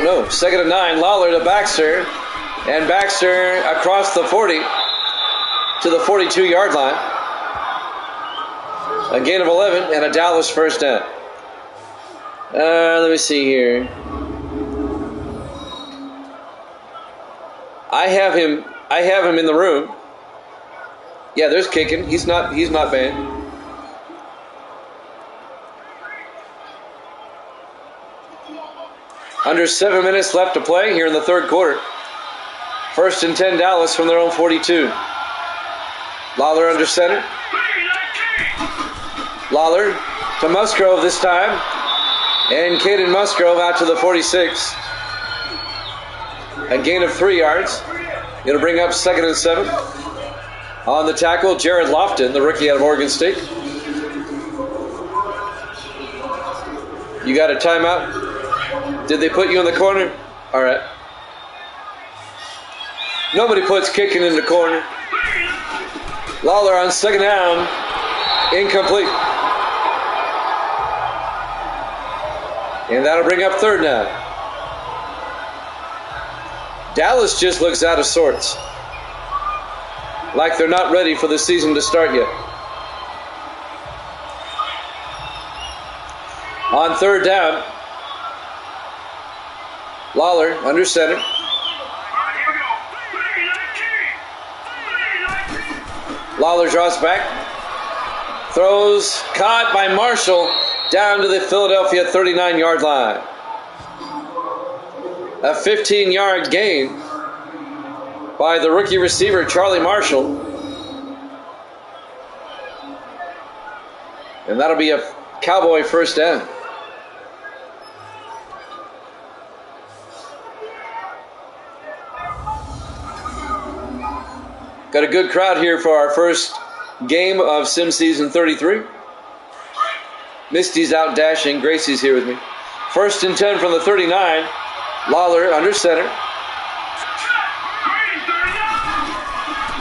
know. 2nd and 9. Lawler to Baxter. And Baxter across the 40 to the 42-yard line. A gain of 11 and a Dallas first down. Let me see here. I have him in the room. Yeah, there's kicking. He's not bad. Under 7 minutes left to play here in the third quarter. 1st and 10 Dallas from their own 42. Lawler under center. Lawler to Musgrove this time. And Caden Musgrove out to the 46. A gain of 3 yards. It'll bring up 2nd and 7. On the tackle, Jared Lofton, the rookie out of Oregon State. You got a timeout? Did they put you in the corner? All right. Nobody puts kicking in the corner. Lawler on 2nd down. Incomplete. And that'll bring up 3rd down. Dallas just looks out of sorts. Like they're not ready for the season to start yet. On 3rd down, Lawler under center. Lawler draws back. Throws, caught by Marshall down to the Philadelphia 39-yard line. A 15-yard gain by the rookie receiver, Charlie Marshall. And that'll be a Cowboy first down. Got a good crowd here for our first game of Sim Season 33. Misty's out dashing. Gracie's here with me. 1st and 10 from the 39. Lawler under center.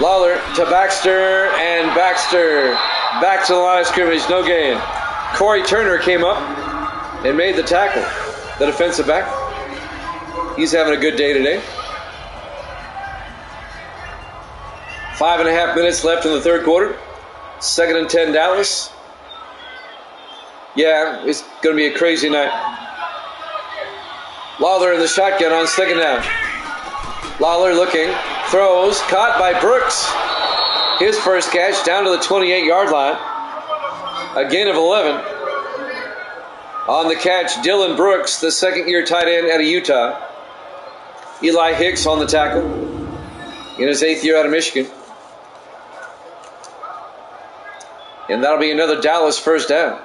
Lawler to Baxter, and Baxter back to the line of scrimmage. No gain. Corey Turner came up and made the tackle. The defensive back. He's having a good day today. 5.5 minutes left in the third quarter. 2nd and 10 Dallas. Yeah, it's going to be a crazy night. Lawler in the shotgun on 2nd down. Lawler looking, throws, caught by Brooks. His first catch down to the 28-yard line. A gain of 11. On the catch, Dylan Brooks, the second-year tight end out of Utah. Eli Hicks on the tackle in his 8th year out of Michigan. And that'll be another Dallas first down.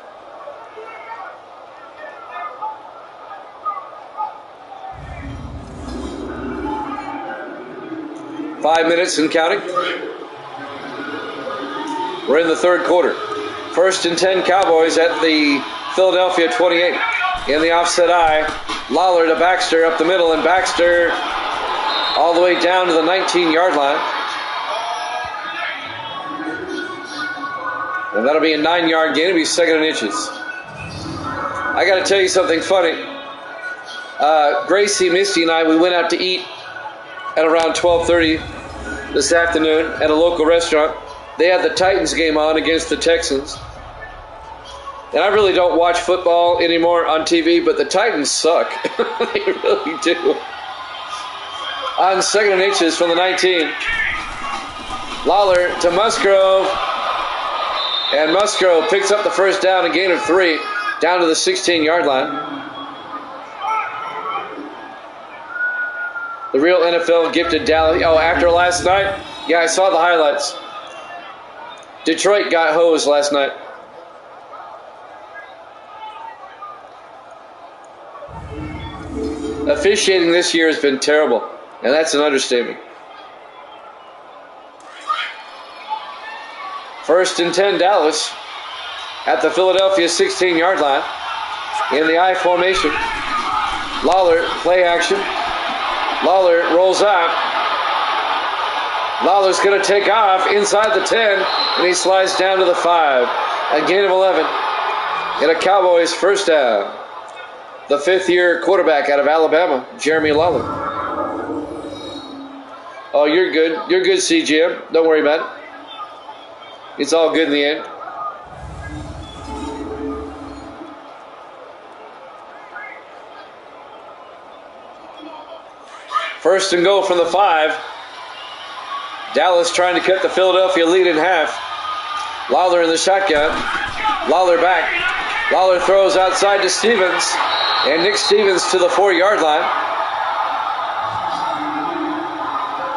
Five minutes and counting. We're in the third quarter. 1st and 10 Cowboys at the Philadelphia 28. In the offset eye, Lawler to Baxter up the middle, and Baxter all the way down to the 19-yard line. And that'll be a 9-yard gain. It'll be 2nd and inches. I got to tell you something funny. Gracie, Misty, and I, we went out to eat at around 12:30 this afternoon at a local restaurant. They had the Titans game on against the Texans. And I really don't watch football anymore on TV, but the Titans suck. They really do. On 2nd and inches from the 19. Lawler to Musgrove. And Musgrove picks up the first down, a gain of 3, down to the 16-yard line. The real NFL gifted Dallas. Oh, after last night? Yeah, I saw the highlights. Detroit got hosed last night. A officiating this year has been terrible, and that's an understatement. 1st and 10, Dallas at the Philadelphia 16-yard line in the I formation. Lawler, play action. Lawler rolls out. Lawler's going to take off inside the 10, and he slides down to the 5. A gain of 11 and a Cowboys first down. The 5th-year quarterback out of Alabama, Jeremy Lawler. Oh, you're good. You're good, CGM. Don't worry about it. It's all good in the end. First and goal from the 5. Dallas trying to cut the Philadelphia lead in half. Lawler in the shotgun. Lawler back. Lawler throws outside to Stevens. And Nick Stevens to the 4-yard line.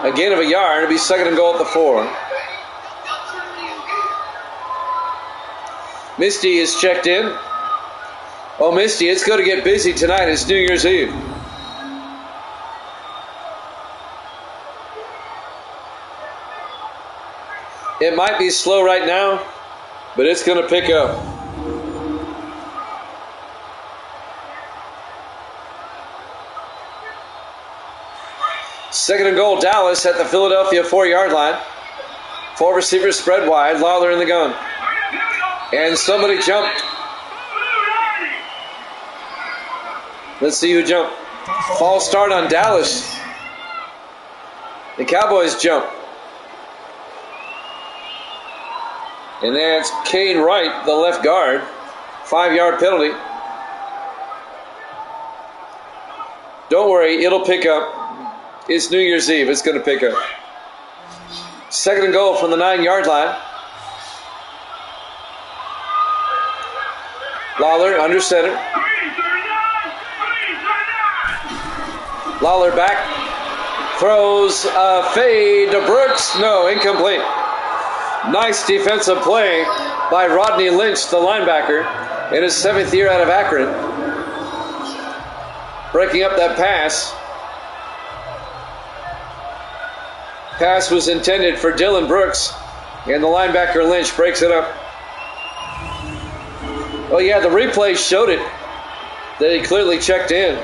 A gain of a yard. It'll be 2nd and goal at the 4. Misty is checked in. Oh, Misty, it's going to get busy tonight. It's New Year's Eve. It might be slow right now, but it's going to pick up. Second and goal, Dallas at the Philadelphia 4-yard line. 4 receivers spread wide. Lawler in the gun. And somebody jumped. Let's see who jumped. False start on Dallas. The Cowboys jump. And that's Kane Wright, the left guard. 5-yard penalty. Don't worry, it'll pick up. It's New Year's Eve. It's going to pick up. Second and goal from the 9-yard line. Lawler under center. Lawler back. Throws a fade to Brooks. No, incomplete. Nice defensive play by Rodney Lynch, the linebacker, in his 7th year out of Akron. Breaking up that pass. Pass was intended for Dylan Brooks, and the linebacker Lynch breaks it up. Oh yeah, the replay showed it, that he clearly checked in.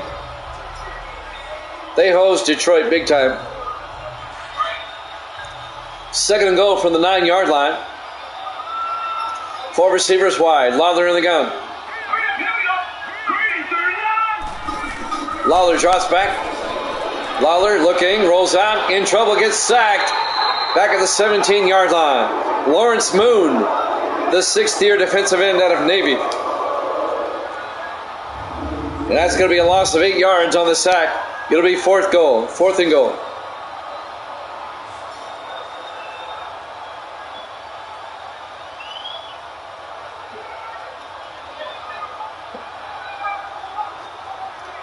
They hosed Detroit big time. Second and goal from the 9-yard line. 4 receivers wide. Lawler in the gun. Lawler drops back. Lawler looking, rolls out, in trouble, gets sacked. Back at the 17-yard line. Lawrence Moon, the 6th-year defensive end out of Navy. And that's going to be a loss of 8 yards on the sack. It'll be 4th and goal.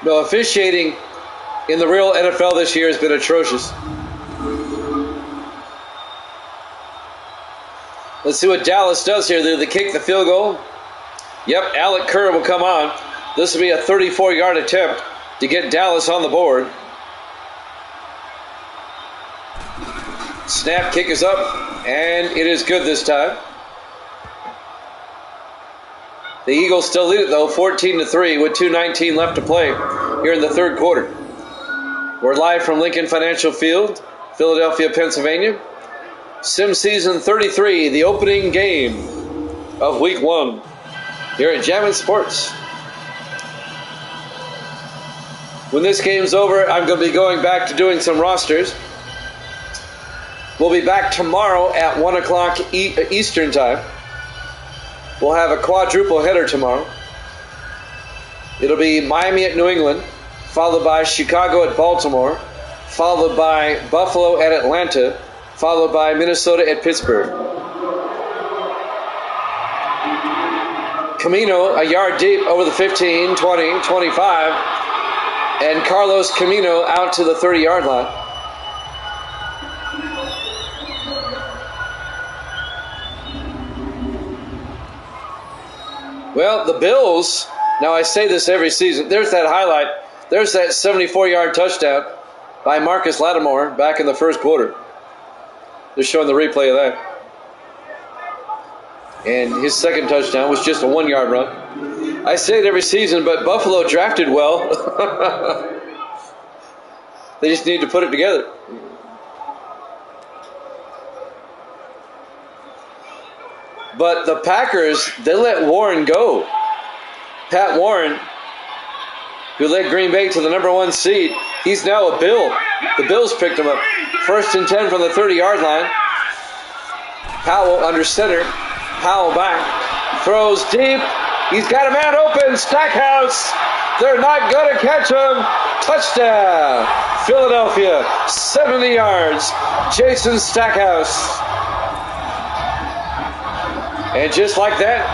No, officiating in the real NFL this year has been atrocious. Let's see what Dallas does here. They kick the field goal. Yep, Alec Kerr will come on. This will be a 34-yard attempt to get Dallas on the board. Snap, kick is up, and it is good this time. The Eagles still lead it, though, 14-3 with 2:19 left to play here in the 3rd quarter. We're live from Lincoln Financial Field, Philadelphia, Pennsylvania. Sim Season 33, the opening game of Week 1 here at Jammin' Sports. When this game's over, I'm going to be going back to doing some rosters. We'll be back tomorrow at 1 o'clock Eastern Time. We'll have a quadruple header tomorrow. It'll be Miami at New England, followed by Chicago at Baltimore, followed by Buffalo at Atlanta, followed by Minnesota at Pittsburgh. Camino a yard deep over the 15, 20, 25, and Carlos Camino out to the 30-yard line. Well, the Bills, now I say this every season, there's that highlight There's that 74-yard touchdown by Marcus Lattimore back in the first quarter. They're showing the replay of that. And his second touchdown was just a 1-yard run. I say it every season, but Buffalo drafted well. They just need to put it together. But the Packers, they let Warren go. Pat Warren, who led Green Bay to the #1 seed, he's now a Bill. The Bills picked him up. 1st and 10 from the 30-yard line. Powell under center. Powell back. Throws deep. He's got a man open. Stackhouse. They're not going to catch him. Touchdown. Philadelphia. 70 yards. Jason Stackhouse. And just like that,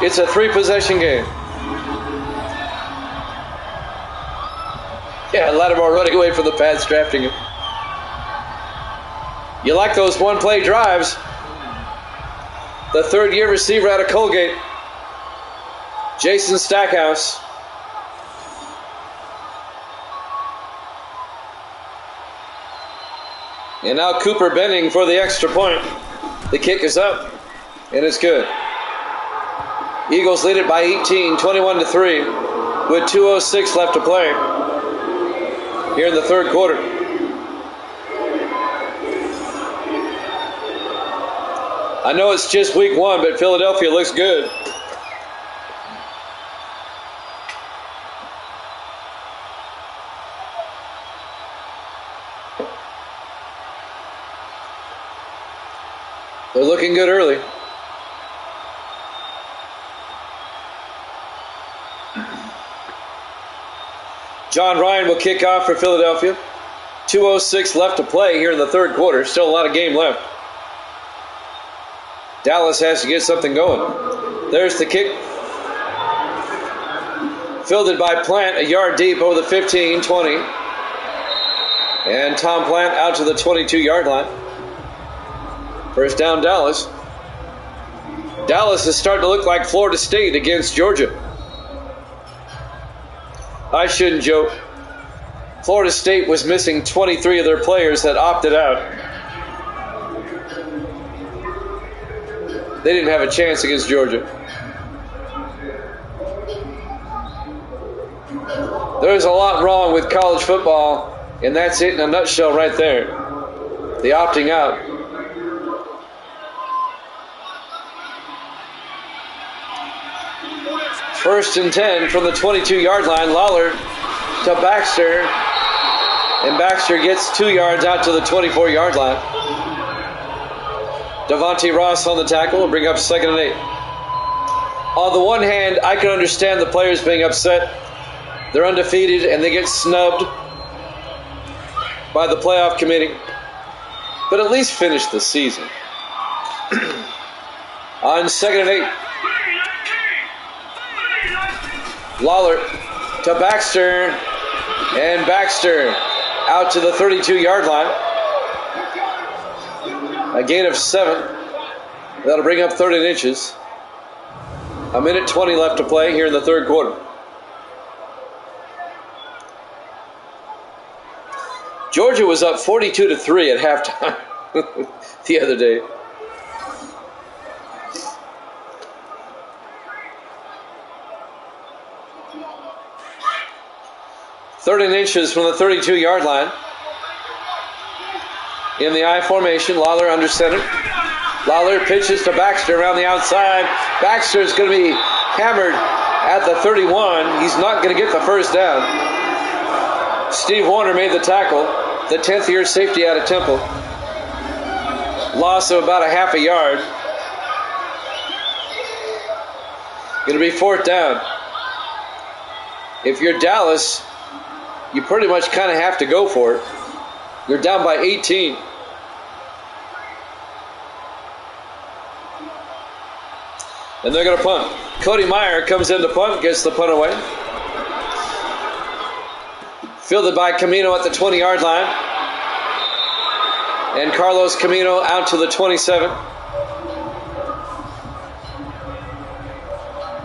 it's a 3-possession game. Yeah, Lattimore running away from the Pats, drafting him. You like those one-play drives. The third-year receiver out of Colgate, Jason Stackhouse. And now Cooper Benning for the extra point. The kick is up, and it's good. Eagles lead it by 18, 21-3, with 2:06 left to play here in the third quarter. I know it's just week 1, but Philadelphia looks good. They're looking good early. John Ryan will kick off for Philadelphia. 2:06 left to play here in the third quarter. Still a lot of game left. Dallas has to get something going. There's the kick. Fielded by Plant, a yard deep over the 15, 20. And Tom Plant out to the 22-yard line. First down, Dallas. Dallas is starting to look like Florida State against Georgia. I shouldn't joke. Florida State was missing 23 of their players that opted out. They didn't have a chance against Georgia. There's a lot wrong with college football, and that's it in a nutshell right there. The opting out. First and 10 from the 22-yard line. Lawler to Baxter. And Baxter gets 2 yards out to the 24-yard line. Devontae Ross on the tackle will bring up 2nd and 8. On the one hand, I can understand the players being upset. They're undefeated and they get snubbed by the playoff committee. But at least finish the season. On 2nd and 8. Lawler to Baxter, and Baxter out to the 32-yard line. A gain of 7. That'll bring up 30 inches. 1:20 left to play here in the third quarter. Georgia was up 42-3 at halftime the other day. Third and inches from the 32-yard line. In the I formation, Lawler under center. Lawler pitches to Baxter around the outside. Baxter's going to be hammered at the 31. He's not going to get the first down. Steve Warner made the tackle. The 10th-year safety out of Temple. Loss of about a half a yard. Going to be 4th down. If you're Dallas, you pretty much kind of have to go for it. You're down by 18. And they're going to punt. Cody Meyer comes in to punt, gets the punt away. Fielded by Camino at the 20-yard line. And Carlos Camino out to the 27.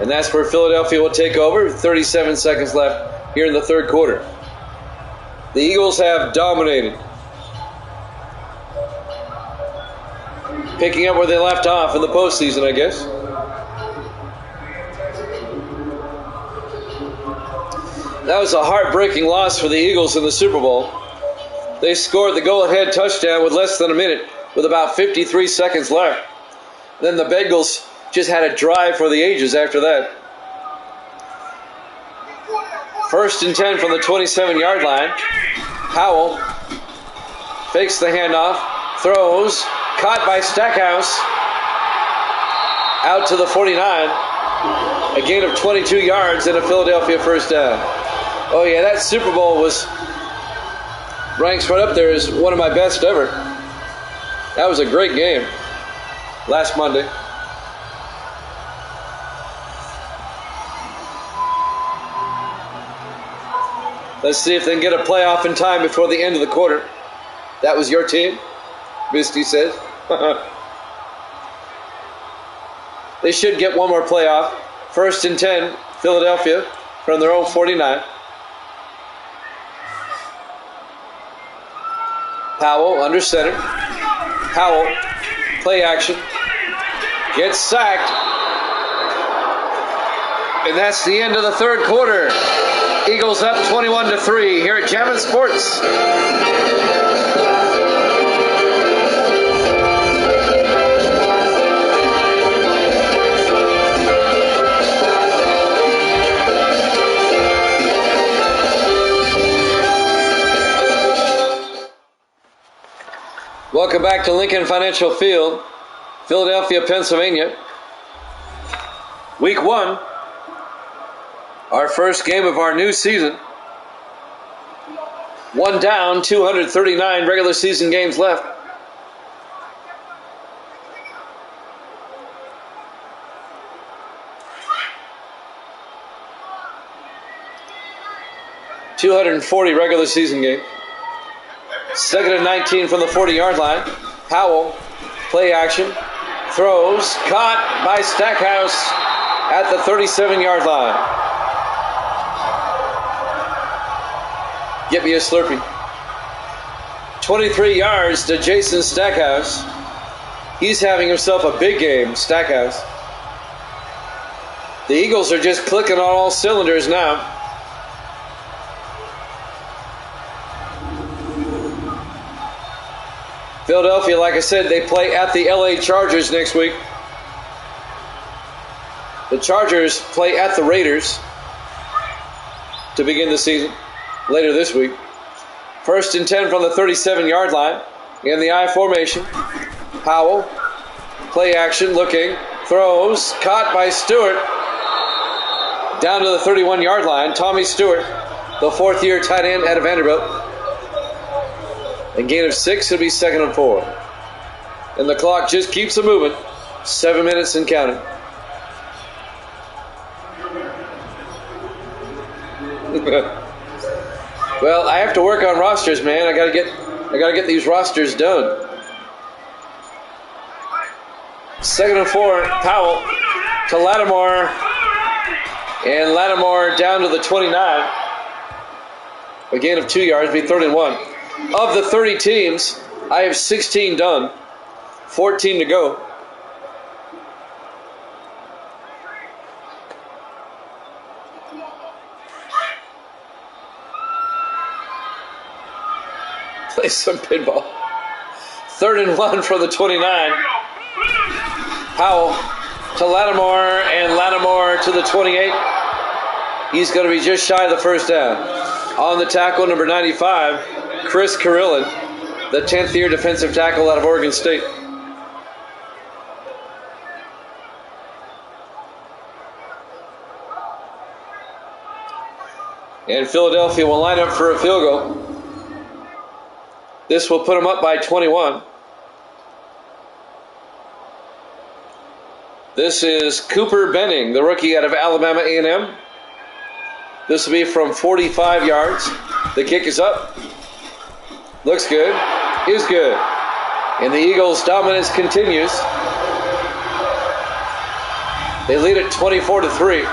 And that's where Philadelphia will take over. 37 seconds left here in the third quarter. The Eagles have dominated, picking up where they left off in the postseason, I guess. That was a heartbreaking loss for the Eagles in the Super Bowl. They scored the go-ahead touchdown with less than a minute, with about 53 seconds left. Then the Bengals just had a drive for the ages after that. 1st and 10 from the 27-yard line. Howell fakes the handoff, throws, caught by Stackhouse, out to the 49. A gain of 22 yards and a Philadelphia first down. Oh yeah, that Super Bowl ranks right up there as one of my best ever. That was a great game last Monday. Let's see if they can get a playoff in time before the end of the quarter. That was your team, Misty says. They should get one more playoff. 1st and 10, Philadelphia from their own 49. Powell under center. Howell, play action, gets sacked. And that's the end of the third quarter. Eagles up 21-3 here at Jammin' Sports. Welcome back to Lincoln Financial Field, Philadelphia, Pennsylvania. Week 1, our first game of our new season. 1 down, 239 regular season games left. .240 regular season games. 2nd and 19 from the 40-yard line. Howell, play action, throws, caught by Stackhouse at the 37-yard line. Get me a Slurpee. 23 yards to Jason Stackhouse. He's having himself a big game, Stackhouse. The Eagles are just clicking on all cylinders now. Philadelphia, like I said, they play at the LA Chargers next week. The Chargers play at the Raiders to begin the season later this week. 1st and 10 from the 37-yard line in the I formation. Howell, play action, looking, throws, caught by Stewart down to the 31-yard line. Tommy Stewart, the 4th-year tight end out of Vanderbilt. A gain of 6, it'll be 2nd and 4. And the clock just keeps it moving. 7 minutes and counting. Well, I have to work on rosters, man. I gotta get these rosters done. 2nd and 4, Powell to Lattimore. And Lattimore down to the 29. A gain of 2 yards, be 3rd and 1. Of the 30 teams, I have 16 done, 14 to go. Play some pinball. 3rd and 1 from the 29. Powell to Lattimore, and Lattimore to the 28. He's going to be just shy of the first down. On the tackle, number 95. Chris Carillon, the 10th-year defensive tackle out of Oregon State. And Philadelphia will line up for a field goal. This will put them up by 21. This is Cooper Benning, the rookie out of Alabama A&M. This will be from 45 yards. The kick is up. Looks good. Is good. And the Eagles' dominance continues. They lead at 24-3.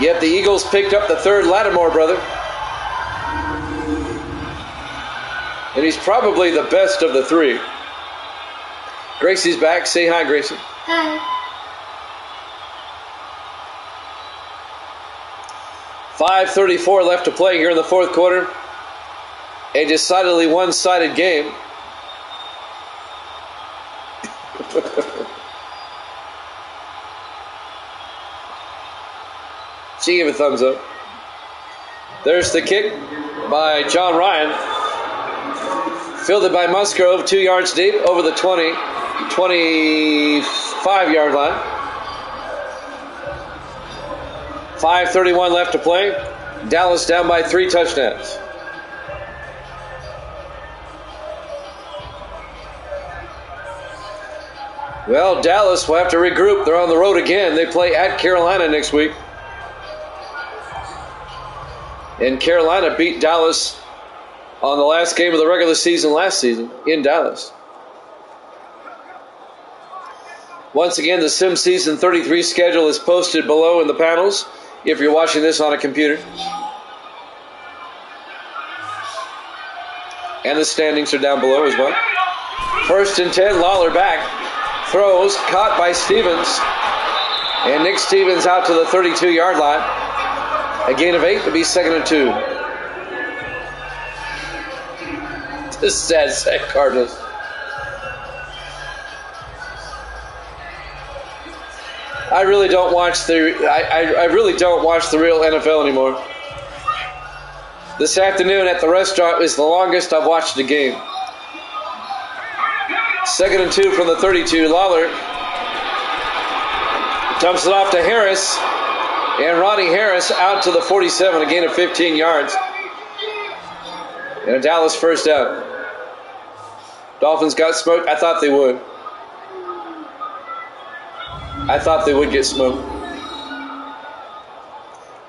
Yep, the Eagles picked up the third Lattimore brother. And he's probably the best of the three. Gracie's back. Say hi, Gracie. Hi. 5:34 left to play here in the fourth quarter. A decidedly one-sided game. She gave a thumbs up. There's the kick by John Ryan. Fielded by Musgrove, 2 yards deep, over the 25-yard line. 5:31 left to play. Dallas down by 3 touchdowns. Well, Dallas will have to regroup. They're on the road again. They play at Carolina next week. And Carolina beat Dallas on the last game of the regular season last season in Dallas. Once again, the Sim Season 33 schedule is posted below in the panels if you're watching this on a computer. And the standings are down below as well. 1st and 10, Lawler back. Throws, caught by Stevens. And Nick Stevens out to the 32-yard line. A gain of 8 to be 2nd and 2. This sad Cardinals. I really don't watch the real NFL anymore. This afternoon at the restaurant is the longest I've watched a game. 2nd and 2 from the 32. Lawler dumps it off to Harris. And Ronnie Harris out to the 47, a gain of 15 yards. And a Dallas first down. Dolphins got smoked. I thought they would. I thought they would get smoked.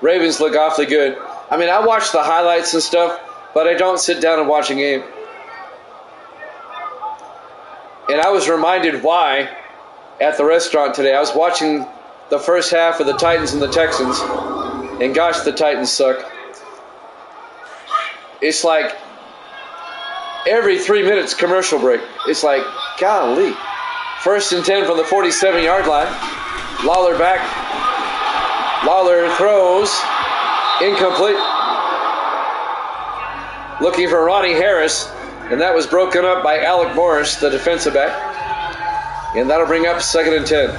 Ravens look awfully good. I mean, I watch the highlights and stuff, but I don't sit down and watch a game. And I was reminded why at the restaurant today. I was watching the first half of the Titans and the Texans, and gosh, the Titans suck. It's like every 3 minutes commercial break. It's like, golly. 1st and 10 from the 47-yard line. Lawler back. Lawler throws. Incomplete. Looking for Ronnie Harris, and that was broken up by Alec Morris, the defensive back. And that'll bring up 2nd and 10.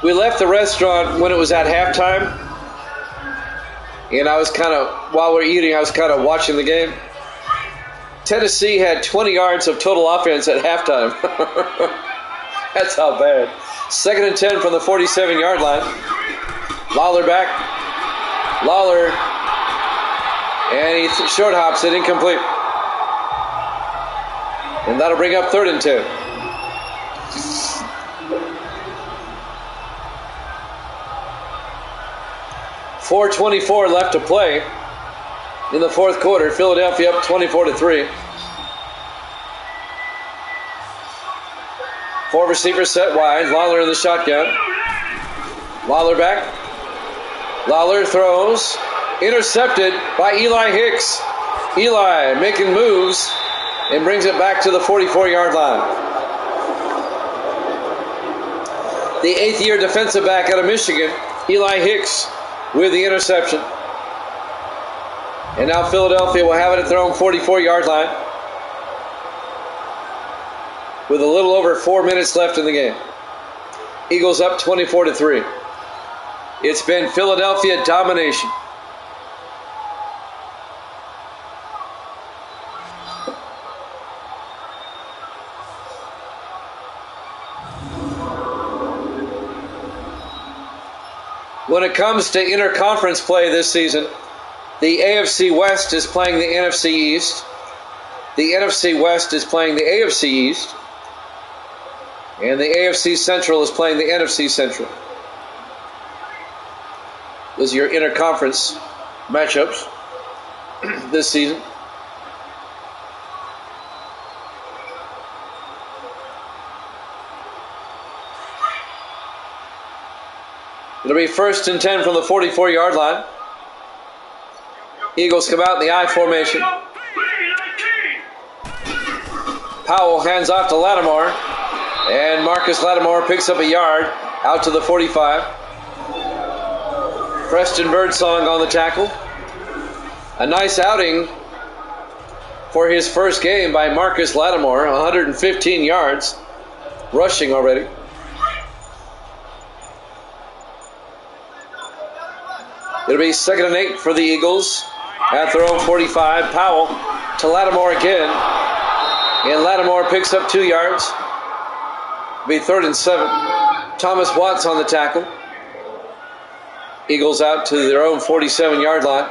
We left the restaurant when it was at halftime. And I was while we're eating, I was kind of watching the game. Tennessee had 20 yards of total offense at halftime. That's how bad. 2nd and 10 from the 47-yard line. Lawler back. Lawler. And he short hops it, incomplete. And that'll bring up 3rd and 10. 4:24 left to play in the fourth quarter. Philadelphia up 24-3. 4 receivers set wide. Lawler in the shotgun. Lawler back. Lawler throws. Intercepted by Eli Hicks. Eli making moves and brings it back to the 44-yard line. The 8th-year defensive back out of Michigan, Eli Hicks, with the interception. And now Philadelphia will have it at their own 44-yard line with a little over 4 minutes left in the game. Eagles up 24-3. It's been Philadelphia domination. When it comes to interconference play this season, the AFC West is playing the NFC East. The NFC West is playing the AFC East. And the AFC Central is playing the NFC Central. Those are your interconference matchups this season. It'll be 1st and 10 from the 44-yard line. Eagles come out in the I formation. Powell hands off to Lattimore. And Marcus Lattimore picks up a yard out to the 45. Preston Birdsong on the tackle. A nice outing for his first game by Marcus Lattimore. 115 yards rushing already. It'll be 2nd and 8 for the Eagles at their own 45. Powell to Lattimore again. And Lattimore picks up 2 yards. It'll be 3rd and 7. Thomas Watts on the tackle. Eagles out to their own 47-yard line.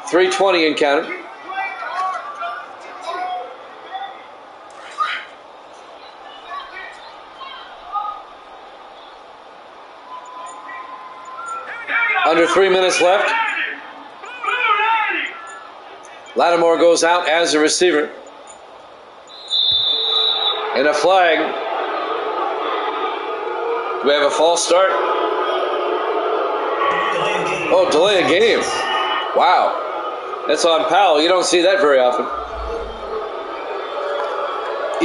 3:20 and counting. Under 3 minutes left. Lattimore goes out as a receiver. And a flag. Do we have a false start? Oh, delay of game. Wow. That's on Powell. You don't see that very often.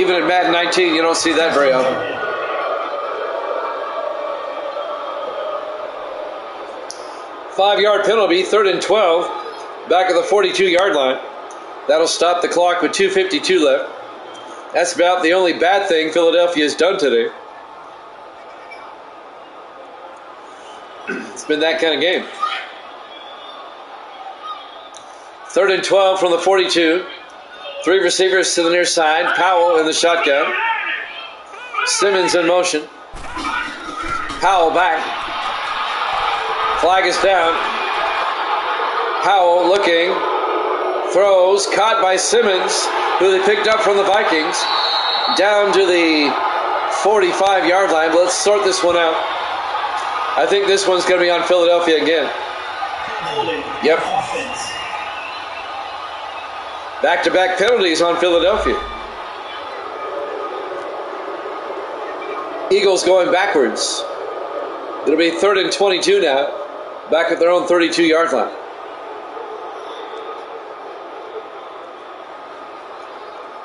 Even at Madden 19, you don't see that very often. Five-yard penalty, 3rd and 12, back at the 42-yard line. That'll stop the clock with 2:52 left. That's about the only bad thing Philadelphia has done today. It's been that kind of game. 3rd and 12 from the 42. 3 receivers to the near side. Powell in the shotgun. Simmons in motion. Powell back. Flag is down. Powell looking. Throws. Caught by Simmons, who they picked up from the Vikings. Down to the 45-yard line. Let's sort this one out. I think this one's going to be on Philadelphia again. Yep. Back-to-back penalties on Philadelphia. Eagles going backwards. It'll be 3rd and 22 now. Back at their own 32-yard line.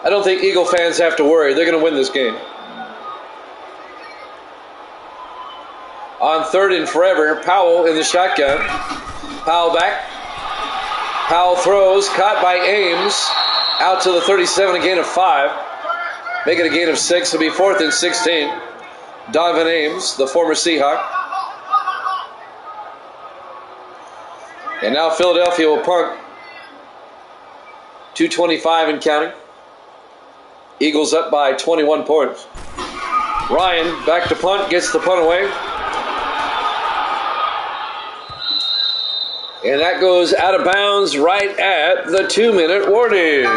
I don't think Eagle fans have to worry. They're going to win this game. On 3rd and forever, Powell in the shotgun. Powell back. Powell throws, caught by Ames. Out to the 37, a gain of 5. Make it a gain of 6. It'll be 4th and 16. Donovan Ames, the former Seahawk. And now Philadelphia will punt. 2:25 and counting. Eagles up by 21 points. Ryan back to punt, gets the punt away. And that goes out of bounds right at the 2-minute warning.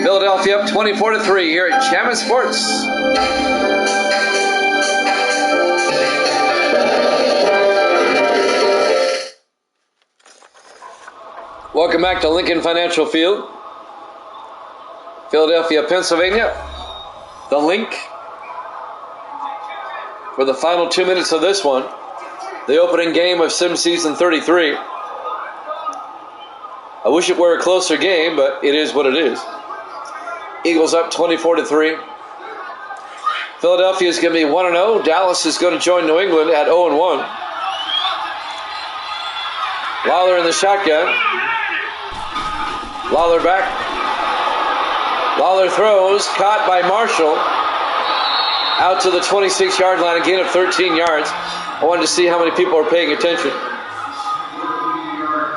Philadelphia up 24-3 here at Jammin' Sports. Welcome back to Lincoln Financial Field, Philadelphia, Pennsylvania. The link for the final 2 minutes of this one. The opening game of Sim Season 33. I wish it were a closer game, but it is what it is. Eagles up 24-3. Philadelphia is going to be 1-0. Dallas is going to join New England at 0-1. Lawler in the shotgun. Lawler back. Lawler throws, caught by Marshall. Out to the 26-yard line, a gain of 13 yards. I wanted to see how many people are paying attention.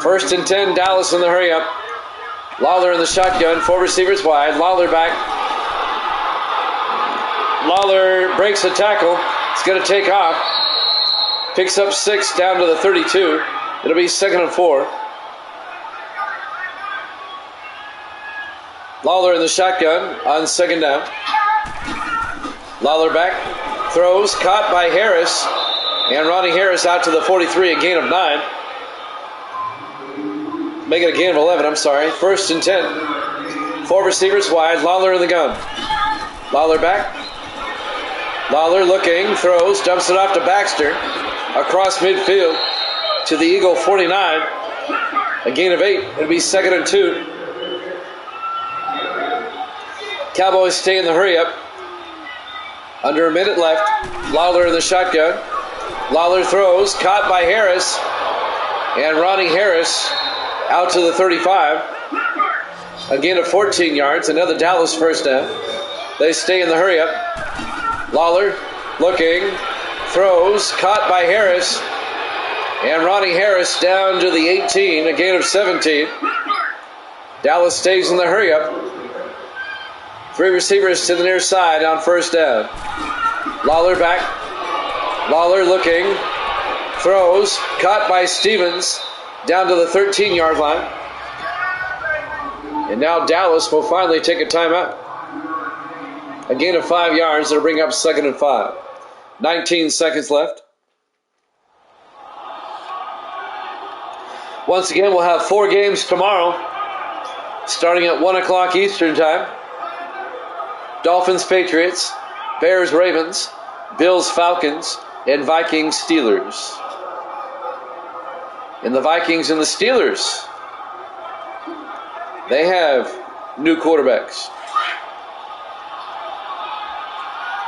1st and 10, Dallas in the hurry up. Lawler in the shotgun, 4 receivers wide. Lawler back. Lawler breaks a tackle. It's going to take off. Picks up 6 down to the 32. It'll be 2nd and 4. Lawler in the shotgun on 2nd down. Lawler back. Throws, caught by Harris. And Ronnie Harris out to the 43, a gain of 9. Make it a gain of 11, I'm sorry. 1st and 10. 4 receivers wide. Lawler in the gun. Lawler back. Lawler looking, throws, dumps it off to Baxter. Across midfield to the Eagle 49. A gain of 8. It'll be 2nd and 2. Cowboys stay in the hurry up. Under a minute left. Lawler in the shotgun. Lawler throws, caught by Harris. And Ronnie Harris out to the 35. A gain of 14 yards. Another Dallas first down. They stay in the hurry up. Lawler looking, throws, caught by Harris. And Ronnie Harris down to the 18, a gain of 17. Dallas stays in the hurry up. 3 receivers to the near side on first down. Lawler back. Lawler looking, throws, caught by Stevens down to the 13-yard line. And now Dallas will finally take a timeout. A gain of 5 yards. That'll bring up 2nd and 5. 19 seconds left. Once again, we'll have 4 games tomorrow, starting at 1 o'clock Eastern time. Dolphins, Patriots, Bears, Ravens, Bills, Falcons, and Vikings, Steelers. And the Vikings and the Steelers, they have new quarterbacks.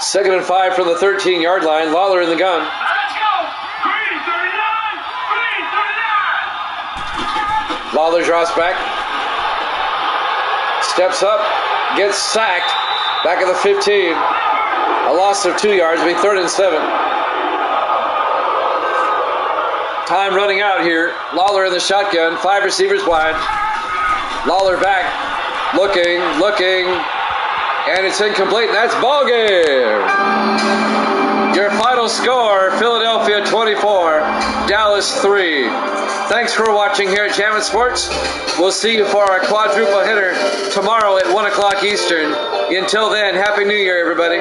2nd and 5 from the 13-yard line. Lawler in the gun. Let's go! 339! Lawler drops back. Steps up. Gets sacked. Back at the 15. A loss of 2 yards. It'll be 3rd and 7. Time running out here. Lawler in the shotgun. 5 receivers wide. Lawler back. Looking. And it's incomplete. And that's ball game. Your final score, Philadelphia 24, Dallas 3. Thanks for watching here at Jammin' Sports. We'll see you for our quadruple hitter tomorrow at 1 o'clock Eastern. Until then, Happy New Year, everybody.